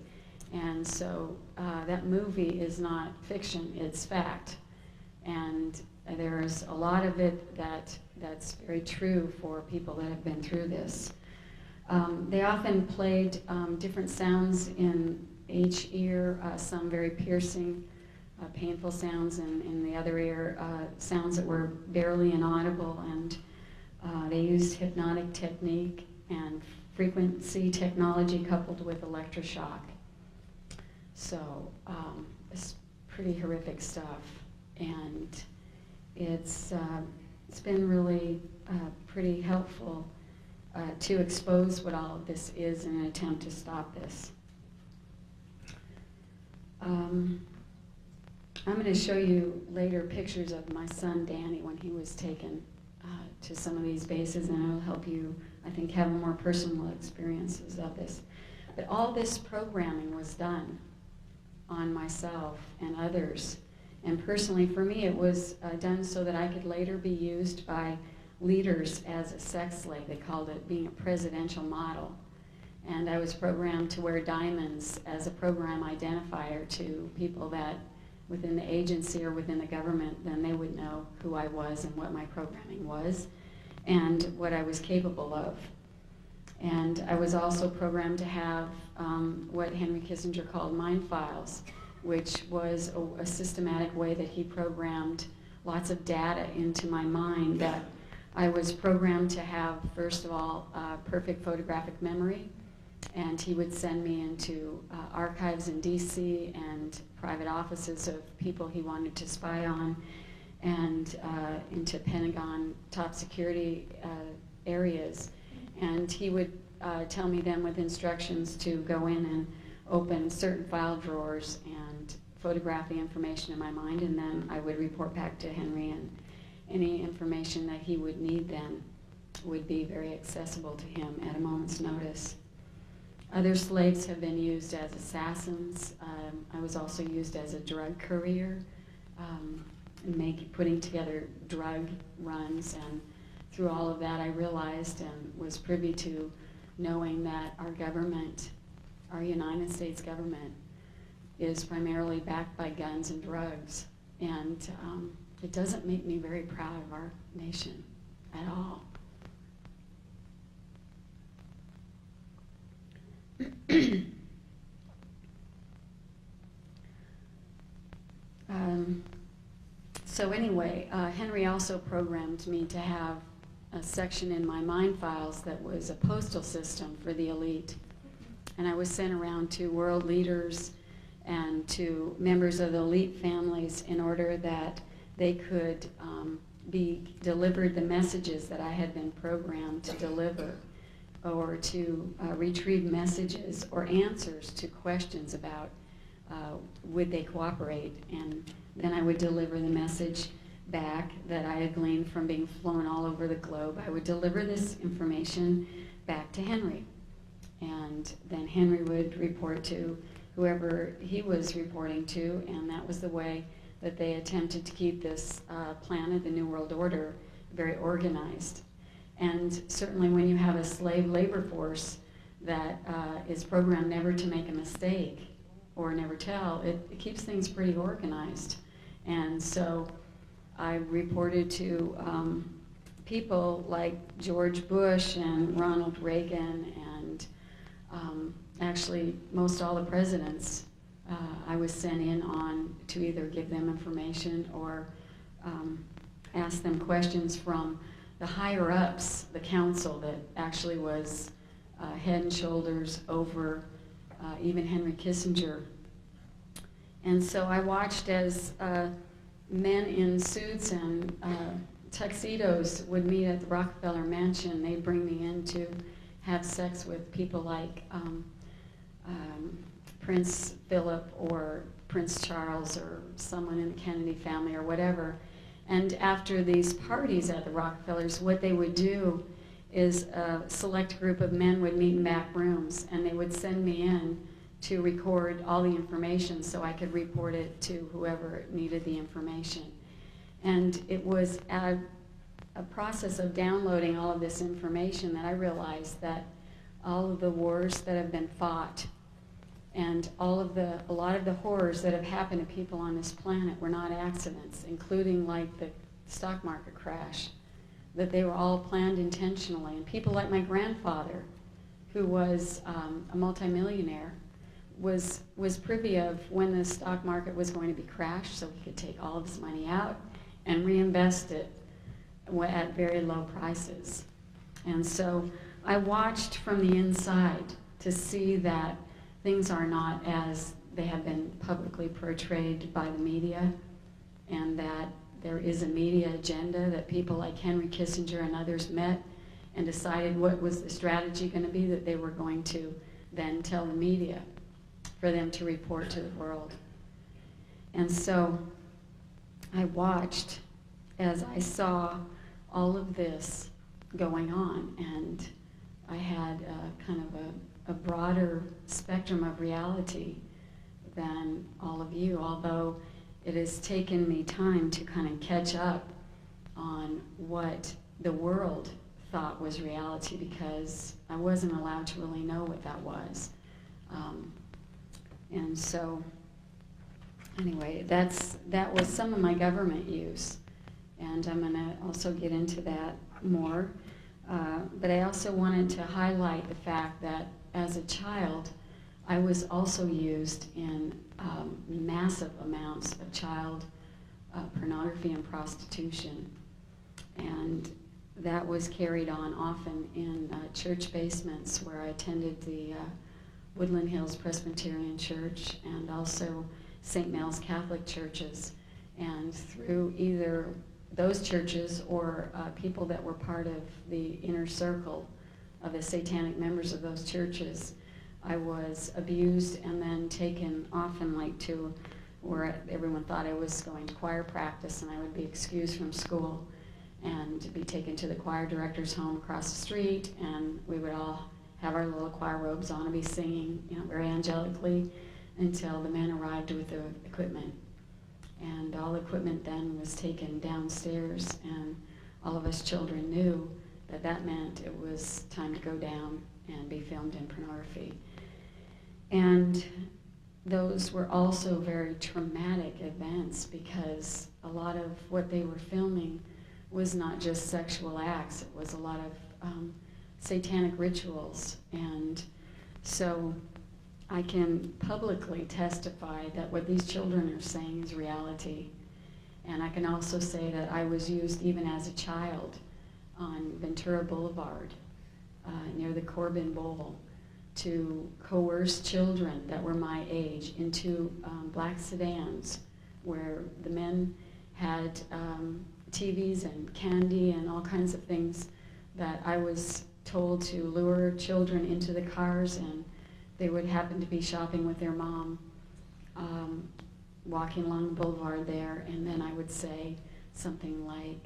and so that movie is not fiction, it's fact. And there's a lot of it that's very true for people that have been through this. They often played different sounds in each ear, some very piercing, painful sounds, and in the other ear, sounds that were barely inaudible, and they used hypnotic technique and frequency technology coupled with electroshock. So it's pretty horrific stuff, and it's been really pretty helpful to expose what all of this is in an attempt to stop this. I'm going to show you later pictures of my son Danny when he was taken to some of these bases, and it'll help you, I think, have more personal experiences of this. But all this programming was done on myself and others. And personally, for me, it was done so that I could later be used by leaders as a sex slave. They called it being a presidential model. And I was programmed to wear diamonds as a program identifier to people that within the agency or within the government, then they would know who I was and what my programming was and what I was capable of. And I was also programmed to have what Henry Kissinger called mind files, which was a systematic way that he programmed lots of data into my mind that I was programmed to have, first of all, perfect photographic memory, and he would send me into archives in DC and private offices of people he wanted to spy on, and into Pentagon top security areas. And he would tell me then with instructions to go in and open certain file drawers and photograph the information in my mind, and then I would report back to Henry, and any information that he would need then would be very accessible to him at a moment's notice. Other slaves have been used as assassins. I was also used as a drug courier, putting together drug runs, and through all of that I realized and was privy to knowing that our government, our United States government, is primarily backed by guns and drugs, and it doesn't make me very proud of our nation at all. So anyway, Henry also programmed me to have a section in my mind files that was a postal system for the elite. And I was sent around to world leaders and to members of the elite families in order that they could be delivered the messages that I had been programmed to deliver, or to retrieve messages or answers to questions about would they cooperate. And then I would deliver the message back that I had gleaned from being flown all over the globe. I would deliver this information back to Henry. And then Henry would report to whoever he was reporting to, and that was the way that they attempted to keep this planet, the New World Order, very organized. And certainly when you have a slave labor force that is programmed never to make a mistake or never tell, it keeps things pretty organized. And so I reported to people like George Bush and Ronald Reagan and actually most all the presidents. I was sent in on to either give them information or ask them questions from the higher ups, the council that actually was head and shoulders over even Henry Kissinger. And so I watched as men in suits and tuxedos would meet at the Rockefeller Mansion. They'd bring me in to have sex with people like Prince Philip or Prince Charles or someone in the Kennedy family or whatever. And after these parties at the Rockefellers, what they would do is a select group of men would meet in back rooms, and they would send me in to record all the information so I could report it to whoever needed the information. And it was a process of downloading all of this information that I realized that all of the wars that have been fought and a lot of the horrors that have happened to people on this planet were not accidents, including like the stock market crash, that they were all planned intentionally. And people like my grandfather, who was a multimillionaire, was privy of when the stock market was going to be crashed, so he could take all of his money out and reinvest it at very low prices. And so I watched from the inside to see that things are not as they have been publicly portrayed by the media, and that there is a media agenda, that people like Henry Kissinger and others met and decided what was the strategy going to be that they were going to then tell the media for them to report to the world. And so I watched as I saw all of this going on, and I had kind of a broader spectrum of reality than all of you, although it has taken me time to kind of catch up on what the world thought was reality, because I wasn't allowed to really know what that was. And so, anyway, that was some of my government use, and I'm going to also get into that more. But I also wanted to highlight the fact that as a child, I was also used in massive amounts of child pornography and prostitution. And that was carried on often in church basements where I attended the Woodland Hills Presbyterian Church and also St. Mel's Catholic churches. And through either those churches or people that were part of the inner circle of the satanic members of those churches, I was abused and then taken often like to where everyone thought I was going to choir practice, and I would be excused from school and be taken to the choir director's home across the street, and we would all have our little choir robes on and be singing, very angelically until the men arrived with the equipment. And all equipment then was taken downstairs, and all of us children knew that that meant it was time to go down and be filmed in pornography. And those were also very traumatic events, because a lot of what they were filming was not just sexual acts, it was a lot of satanic rituals. And so I can publicly testify that what these children are saying is reality. And I can also say that I was used even as a child on Ventura Boulevard near the Corbin Bowl to coerce children that were my age into black sedans where the men had TVs and candy and all kinds of things that I was told to lure children into the cars, and they would happen to be shopping with their mom, walking along the boulevard there, and then I would say something like,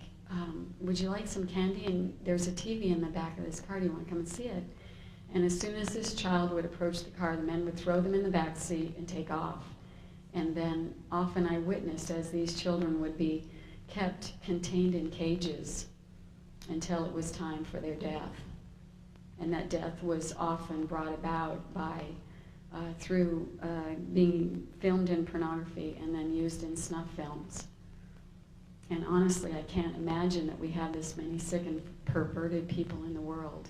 would you like some candy? And there's a TV in the back of this car, do you want to come and see it? And as soon as this child would approach the car, the men would throw them in the back seat and take off. And then often I witnessed as these children would be kept contained in cages until it was time for their death. And that death was often brought about by through being filmed in pornography and then used in snuff films. And honestly, I can't imagine that we have this many sick and perverted people in the world.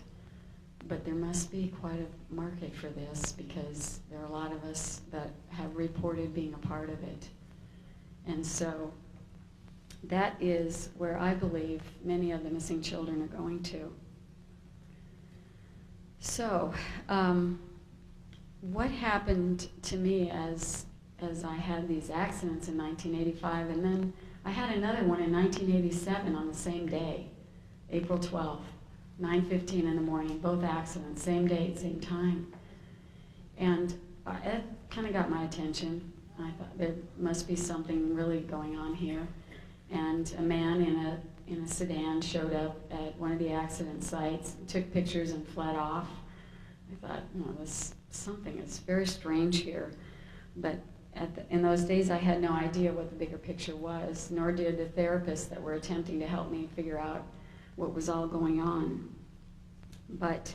But there must be quite a market for this, because there are a lot of us that have reported being a part of it. And so that is where I believe many of the missing children are going to. So, what happened to me as I had these accidents in 1985, and then I had another one in 1987 on the same day, April 12th, 9:15 in the morning, both accidents, same date, same time. And it kind of got my attention. I thought there must be something really going on here. And a man in a sedan showed up at one of the accident sites, took pictures and fled off. I thought, there's something that's very strange here. But in those days, I had no idea what the bigger picture was, nor did the therapists that were attempting to help me figure out what was all going on. But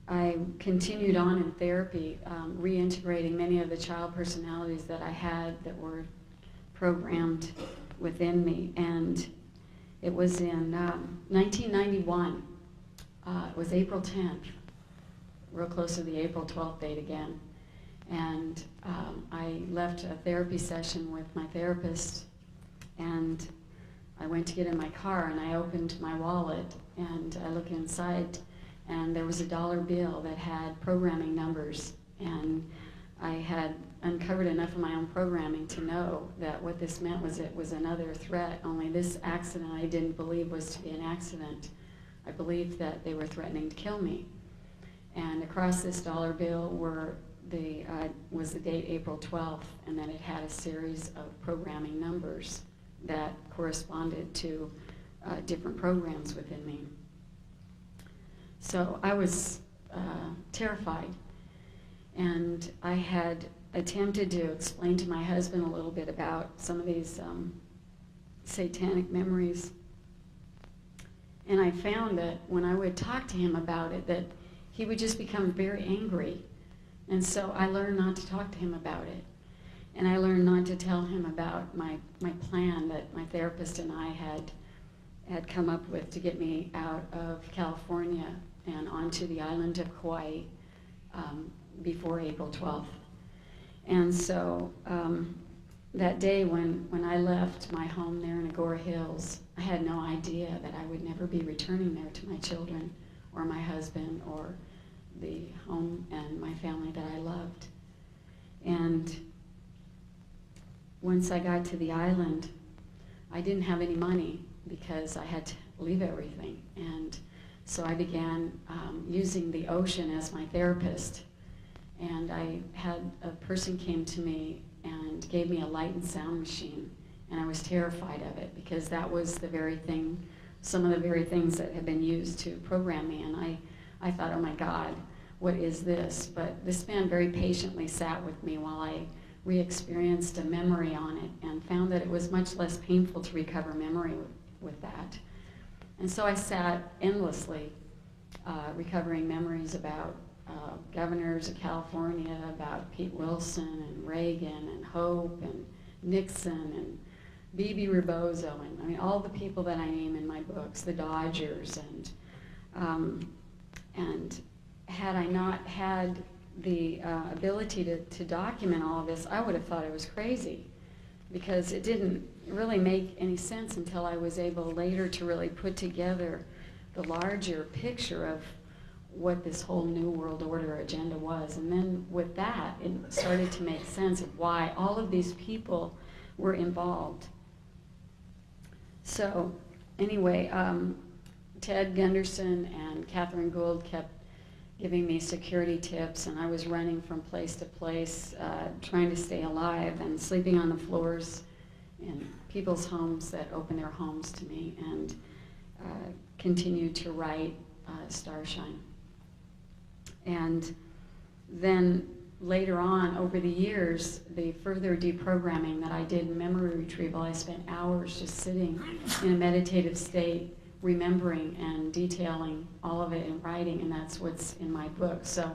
I continued on in therapy, reintegrating many of the child personalities that I had that were programmed within me. And it was in 1991. It was April 10th, real close to the April 12th date again. And I left a therapy session with my therapist, and I went to get in my car, and I opened my wallet, and I looked inside, and there was a dollar bill that had programming numbers. And I had uncovered enough of my own programming to know that what this meant was it was another threat, only this accident I didn't believe was to be an accident. I believed that they were threatening to kill me. And across this dollar bill was the date April 12th, and then it had a series of programming numbers that corresponded to different programs within me. So I was terrified, and I had attempted to explain to my husband a little bit about some of these satanic memories. And I found that when I would talk to him about it, that he would just become very angry. And so I learned not to talk to him about it. And I learned not to tell him about my plan that my therapist and I had come up with to get me out of California and onto the island of Kauai before April 12th. And so that day when I left my home there in Agora Hills, I had no idea that I would never be returning there to my children or my husband or the home and my family that I loved. And once I got to the island, I didn't have any money because I had to leave everything. And so I began using the ocean as my therapist. And I had a person came to me and gave me a light and sound machine. And I was terrified of it because that was the very thing, some of the very things that had been used to program me. And I thought, oh my God, what is this? But this man very patiently sat with me while I re-experienced a memory on it and found that it was much less painful to recover memory with that. And so I sat endlessly recovering memories about governors of California, about Pete Wilson and Reagan and Hope and Nixon and Bebe Rebozo, and I mean all the people that I name in my books, the Dodgers, and had I not had the ability to document all of this, I would have thought I was crazy, because it didn't really make any sense until I was able later to really put together the larger picture of what this whole New World Order agenda was. And then with that, it started to make sense of why all of these people were involved. So anyway, Ted Gunderson and Catherine Gould kept giving me security tips, and I was running from place to place, trying to stay alive and sleeping on the floors in people's homes that opened their homes to me, and continued to write Starshine. And then later on, over the years, the further deprogramming that I did in memory retrieval, I spent hours just sitting in a meditative state, remembering and detailing all of it in writing, and that's what's in my book. So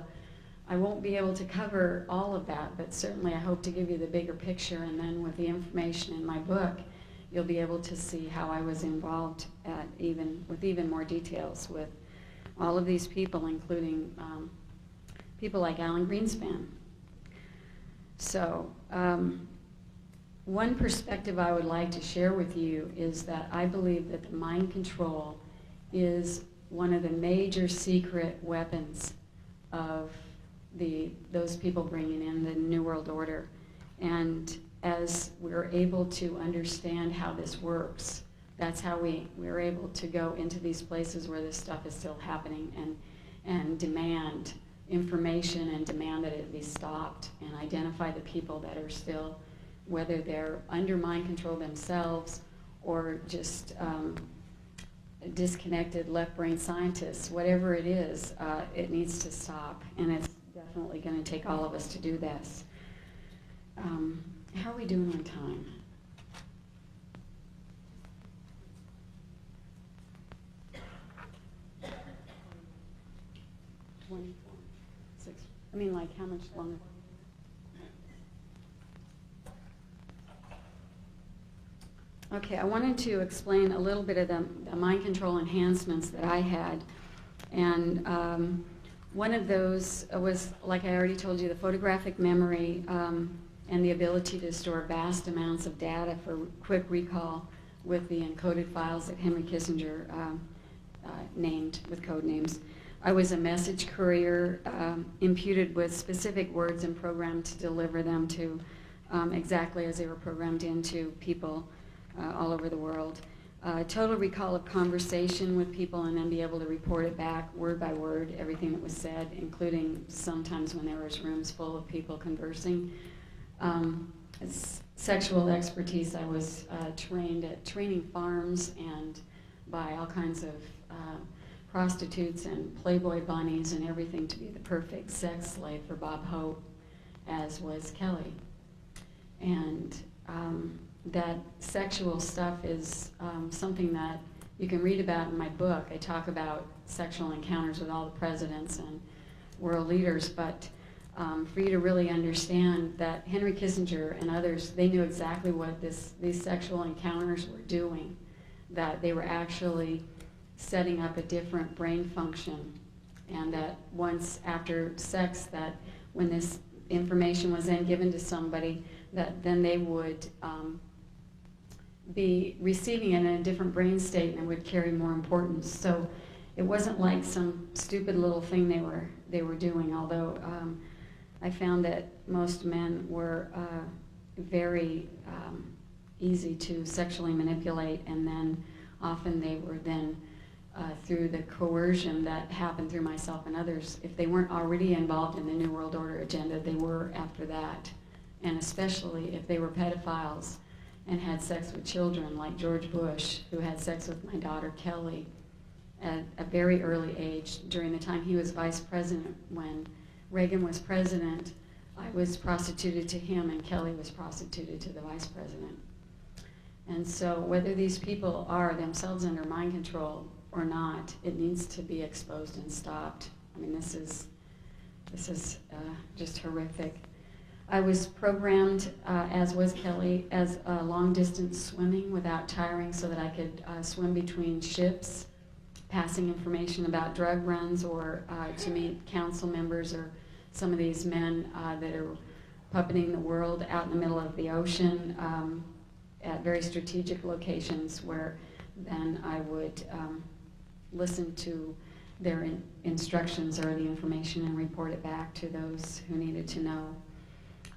I won't be able to cover all of that, but certainly I hope to give you the bigger picture, and then with the information in my book, you'll be able to see how I was involved with even more details with all of these people, including people like Alan Greenspan. So one perspective I would like to share with you is that I believe that the mind control is one of the major secret weapons of those people bringing in the New World Order. And as we're able to understand how this works, that's how we're able to go into these places where this stuff is still happening and demand information and demand that it be stopped and identify the people that are still, whether they're under mind control themselves or just disconnected left brain scientists. Whatever it is, it needs to stop, and it's definitely going to take all of us to do this. How are we doing on time? I mean, like, how much longer? Okay, I wanted to explain a little bit of the mind control enhancements that I had. And one of those was, like I already told you, the photographic memory and the ability to store vast amounts of data for quick recall with the encoded files that Henry Kissinger named with code names. I was a message courier imputed with specific words and programmed to deliver them to exactly as they were programmed into people all over the world. Total recall of conversation with people and then be able to report it back word by word, everything that was said, including sometimes when there was rooms full of people conversing. Sexual expertise, I was trained at training farms and by all kinds of prostitutes and Playboy bunnies and everything to be the perfect sex slave for Bob Hope, as was Kelly. And that sexual stuff is something that you can read about in my book. I talk about sexual encounters with all the presidents and world leaders, but for you to really understand that Henry Kissinger and others, they knew exactly what these sexual encounters were doing, that they were actually setting up a different brain function, and that once after sex, that when this information was then given to somebody, that then they would be receiving it in a different brain state and it would carry more importance. So it wasn't like some stupid little thing they were doing, although I found that most men were very easy to sexually manipulate, and then often they were then through the coercion that happened through myself and others, if they weren't already involved in the New World Order agenda, they were after that. And especially if they were pedophiles and had sex with children, like George Bush, who had sex with my daughter Kelly at a very early age during the time he was vice president. When Reagan was president, I was prostituted to him and Kelly was prostituted to the vice president. And so whether these people are themselves under mind control or not, it needs to be exposed and stopped. I mean, this is just horrific. I was programmed, as was Kelly, as long-distance swimming without tiring so that I could swim between ships, passing information about drug runs, or to meet council members or some of these men that are puppeting the world out in the middle of the ocean at very strategic locations, where then I would listen to their instructions or the information and report it back to those who needed to know.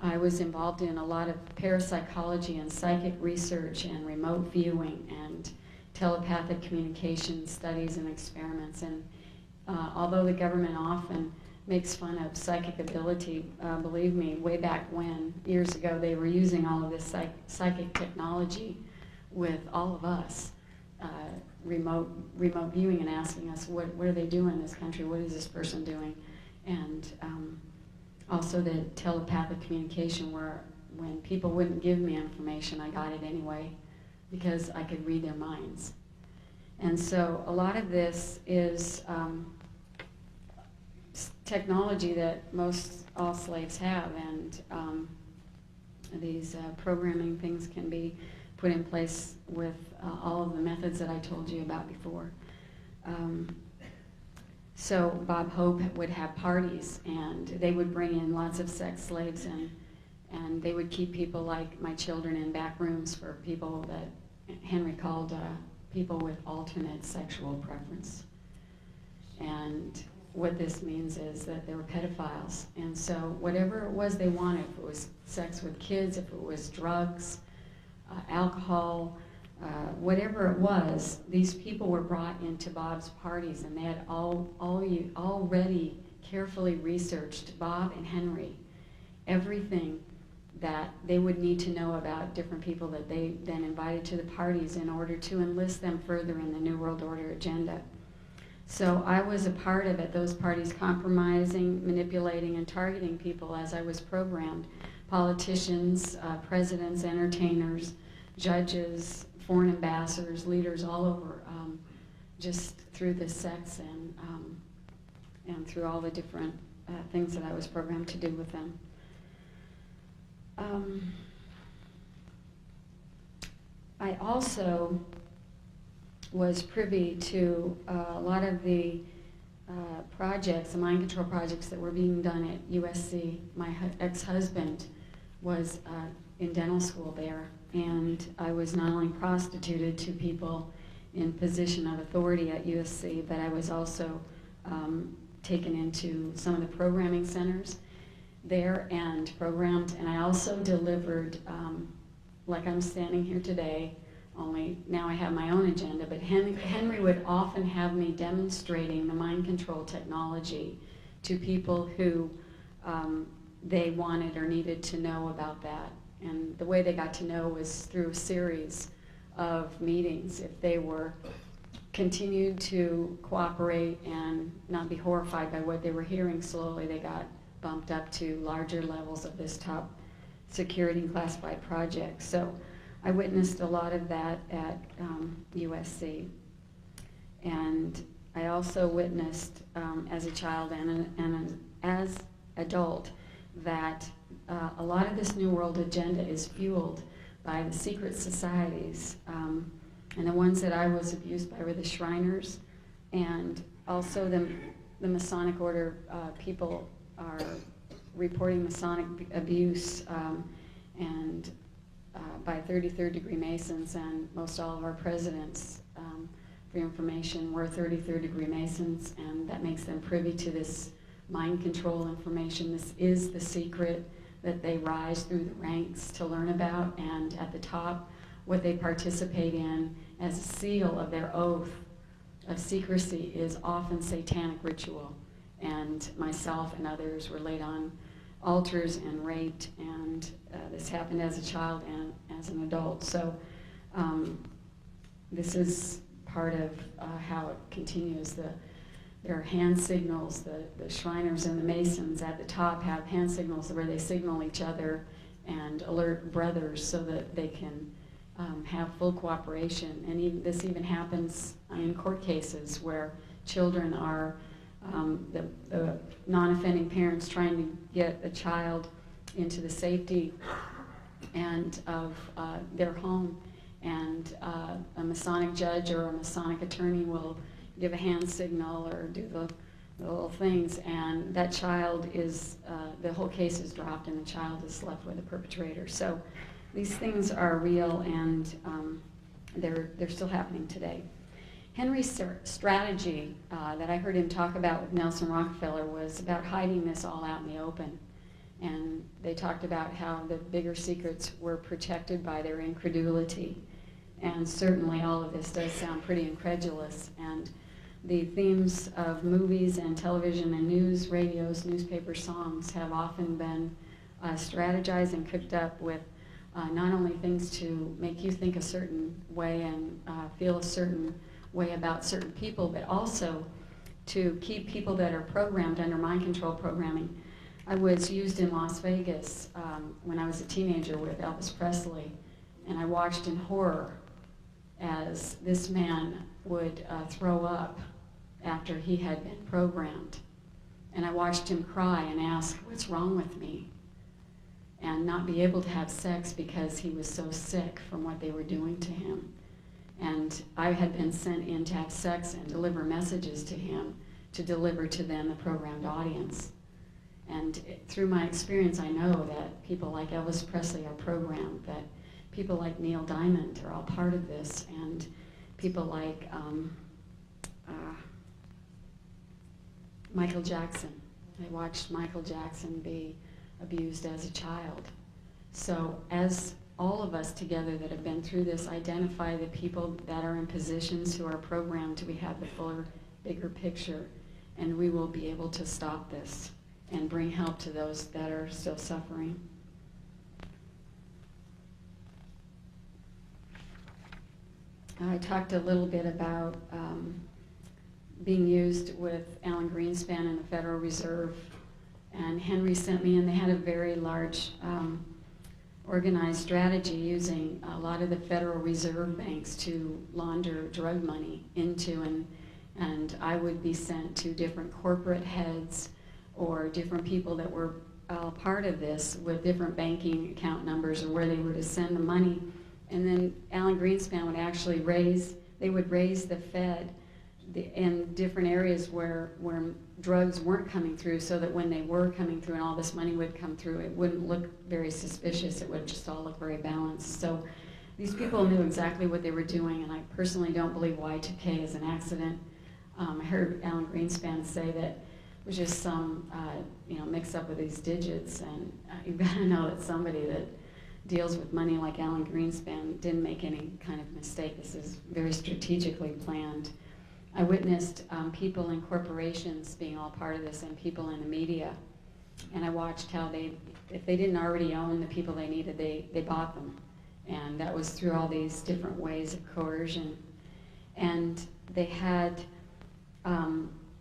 I was involved in a lot of parapsychology and psychic research and remote viewing and telepathic communication studies and experiments. And although the government often makes fun of psychic ability, believe me, way back when, years ago, they were using all of this psychic technology with all of us, remote viewing and asking us, what are they doing in this country? What is this person doing? And also the telepathic communication, where when people wouldn't give me information, I got it anyway because I could read their minds. And so a lot of this is technology that all slaves have, and these programming things can be put in place with all of the methods that I told you about before. So Bob Hope would have parties, and they would bring in lots of sex slaves, and they would keep people like my children in back rooms for people that Henry called people with alternate sexual preference. And what this means is that they were pedophiles. And so whatever it was they wanted, if it was sex with kids, if it was drugs, alcohol, whatever it was, these people were brought into Bob's parties, and they had already carefully researched, Bob and Henry, everything that they would need to know about different people that they then invited to the parties in order to enlist them further in the New World Order agenda. So I was a part of at those parties, compromising, manipulating, and targeting people as I was programmed. Politicians, presidents, entertainers, judges, foreign ambassadors, leaders all over, just through the sects and through all the different things that I was programmed to do with them. I also was privy to a lot of the projects, the mind control projects that were being done at USC. My ex-husband was in dental school there, and I was not only prostituted to people in position of authority at USC, but I was also taken into some of the programming centers there and programmed, and I also delivered, like I'm standing here today, only now I have my own agenda, but Henry would often have me demonstrating the mind control technology to people who they wanted or needed to know about that. And the way they got to know was through a series of meetings. If they were continued to cooperate and not be horrified by what they were hearing, slowly they got bumped up to larger levels of this top security and classified project. So I witnessed a lot of that at USC. And I also witnessed as a child and as adult that a lot of this New World agenda is fueled by the secret societies. And the ones that I was abused by were the Shriners, and also the Masonic Order people are reporting Masonic abuse and by 33rd degree Masons, and most all of our presidents, for your information, were 33rd degree Masons, and that makes them privy to this mind control information. This is the secret that they rise through the ranks to learn about, and at the top, what they participate in as a seal of their oath of secrecy is often satanic ritual. And myself and others were laid on altars and raped, and this happened as a child and as an adult. So this is part of how it continues. There are hand signals. The Shriners and the Masons at the top have hand signals where they signal each other and alert brothers so that they can have full cooperation. And this even happens in court cases where children are, the non-offending parents trying to get a child into the safety and of their home, and a Masonic judge or a Masonic attorney will give a hand signal or do the little things, and that child is, the whole case is dropped and the child is left with the perpetrator. So these things are real, and they're still happening today. Henry's strategy that I heard him talk about with Nelson Rockefeller was about hiding this all out in the open. And they talked about how the bigger secrets were protected by their incredulity. And certainly all of this does sound pretty incredulous. And the themes of movies and television and news, radios, newspaper songs have often been strategized and cooked up with not only things to make you think a certain way and feel a certain way about certain people, but also to keep people that are programmed under mind control programming. I was used in Las Vegas when I was a teenager with Elvis Presley, and I watched in horror as this man would throw up after he had been programmed. And I watched him cry and ask, "What's wrong with me?" and not be able to have sex because he was so sick from what they were doing to him. And I had been sent in to have sex and deliver messages to him, to deliver to them, the programmed audience. And through my experience, I know that people like Elvis Presley are programmed, that people like Neil Diamond are all part of this, and people like Michael Jackson. I watched Michael Jackson be abused as a child. So as all of us together that have been through this identify the people that are in positions who are programmed, we have the fuller, bigger picture. and we will be able to stop this and bring help to those that are still suffering. I talked a little bit about being used with Alan Greenspan and the Federal Reserve, and Henry sent me, and they had a very large organized strategy using a lot of the Federal Reserve banks to launder drug money into, and I would be sent to different corporate heads or different people that were part of this with different banking account numbers or where they were to send the money. And then Alan Greenspan would actually raise the Fed in different areas where drugs weren't coming through, so that when they were coming through and all this money would come through, it wouldn't look very suspicious. It would just all look very balanced. So these people knew exactly what they were doing, and I personally don't believe Y2K is an accident. I heard Alan Greenspan say that it was just some mix up with these digits, and you've got to know that somebody that deals with money like Alan Greenspan didn't make any kind of mistake. This is very strategically planned. I witnessed people in corporations being all part of this, and people in the media, and I watched how if they didn't already own the people they needed, they bought them, and that was through all these different ways of coercion. And they had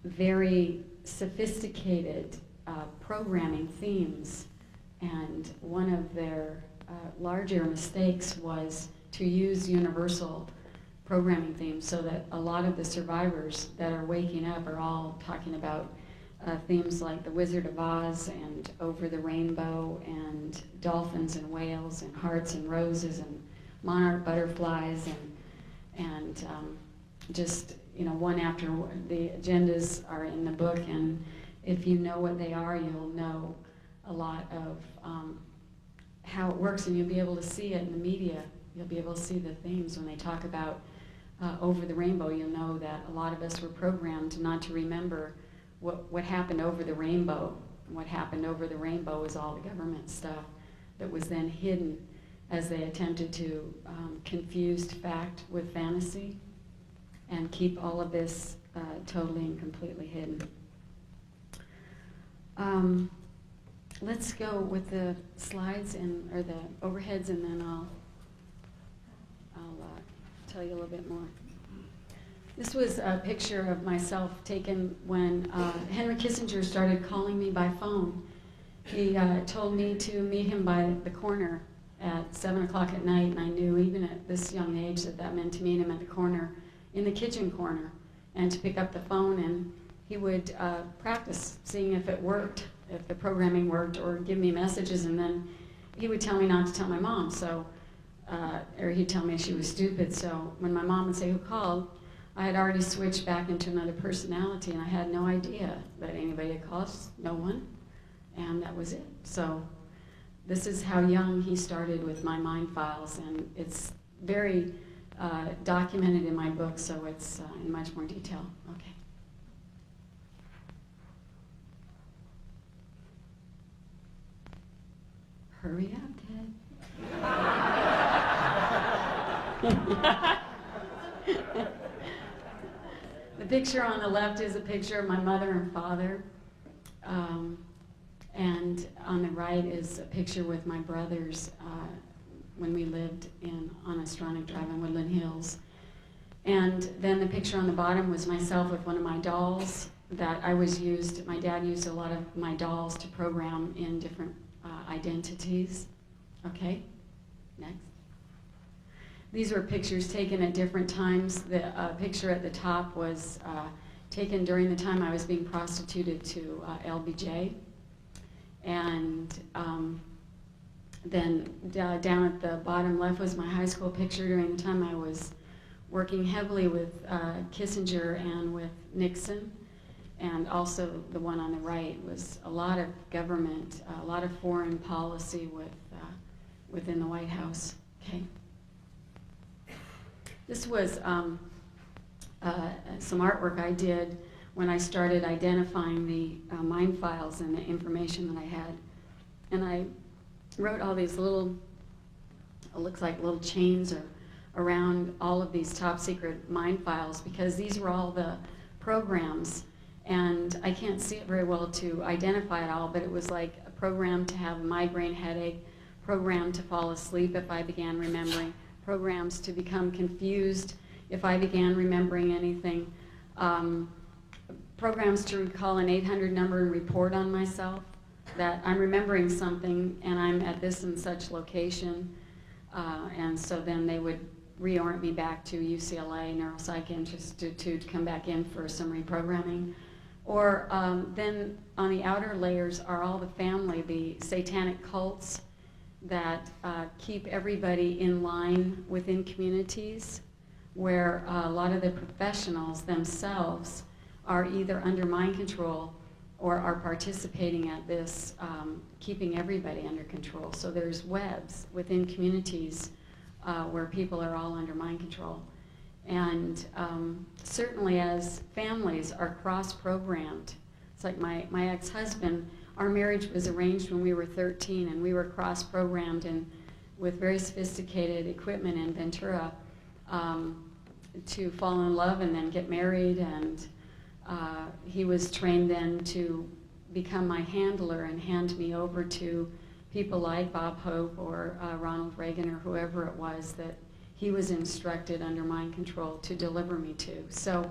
very sophisticated programming themes, and one of their larger mistakes was to use universal programming themes, so that a lot of the survivors that are waking up are all talking about themes like The Wizard of Oz and Over the Rainbow and dolphins and whales and hearts and roses and monarch butterflies and just one after the agendas are in the book, and if you know what they are, you'll know a lot of how it works, and you'll be able to see it in the media. You'll be able to see the themes when they talk about Over the Rainbow. You'll know that a lot of us were programmed not to remember what happened over the rainbow. What happened over the rainbow was all the government stuff that was then hidden as they attempted to confuse fact with fantasy and keep all of this totally and completely hidden. Let's go with the slides or the overheads, and then I'll tell you a little bit more. This was a picture of myself taken when Henry Kissinger started calling me by phone. He told me to meet him by the corner at 7 o'clock at night, and I knew even at this young age that meant to meet him at the corner, in the kitchen corner, and to pick up the phone, and he would practice seeing if it worked, if the programming worked, or give me messages, and then he would tell me not to tell my mom, or he'd tell me she was stupid. So when my mom would say, "Who called?" I had already switched back into another personality, and I had no idea that anybody had called, no one, and that was it. So this is how young he started with my mind files, and it's very documented in my book, so it's in much more detail. Okay. Hurry up, Ted. The picture on the left is a picture of my mother and father, and on the right is a picture with my brothers when we lived on Astronic Drive in Woodland Hills. And then the picture on the bottom was myself with one of my dolls that my dad used a lot of my dolls to program in different identities. Okay, next. These were pictures taken at different times. The picture at the top was taken during the time I was being prostituted to LBJ. And then down at the bottom left was my high school picture during the time I was working heavily with Kissinger and with Nixon. And also the one on the right was a lot of government, a lot of foreign policy within the White House. Okay. This was some artwork I did when I started identifying the mind files and the information that I had. And I wrote all these little, it looks like little chains around all of these top secret mind files, because these were all the programs And I can't see it very well to identify it all, but it was like a program to have a migraine headache, program to fall asleep if I began remembering, programs to become confused if I began remembering anything, programs to recall an 800 number and report on myself that I'm remembering something and I'm at this and such location. And so then they would reorient me back to UCLA Neuropsych Institute to come back in for some reprogramming. Or then on the outer layers are all the family, the satanic cults that keep everybody in line within communities, where a lot of the professionals themselves are either under mind control or are participating at this, keeping everybody under control. So there's webs within communities where people are all under mind control. And certainly as families are cross-programmed, it's like my ex-husband, our marriage was arranged when we were 13, and we were cross-programmed and with very sophisticated equipment in Ventura to fall in love and then get married. And he was trained then to become my handler and hand me over to people like Bob Hope or Ronald Reagan or whoever it was that he was instructed under mind control to deliver me to. So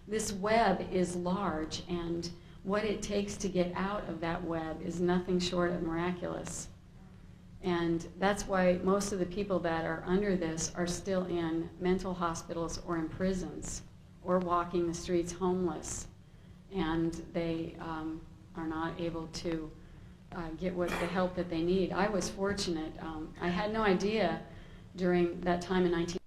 this web is large, and what it takes to get out of that web is nothing short of miraculous. And that's why most of the people that are under this are still in mental hospitals or in prisons or walking the streets homeless. And they are not able to get the help that they need. I was fortunate. I had no idea during that time in 19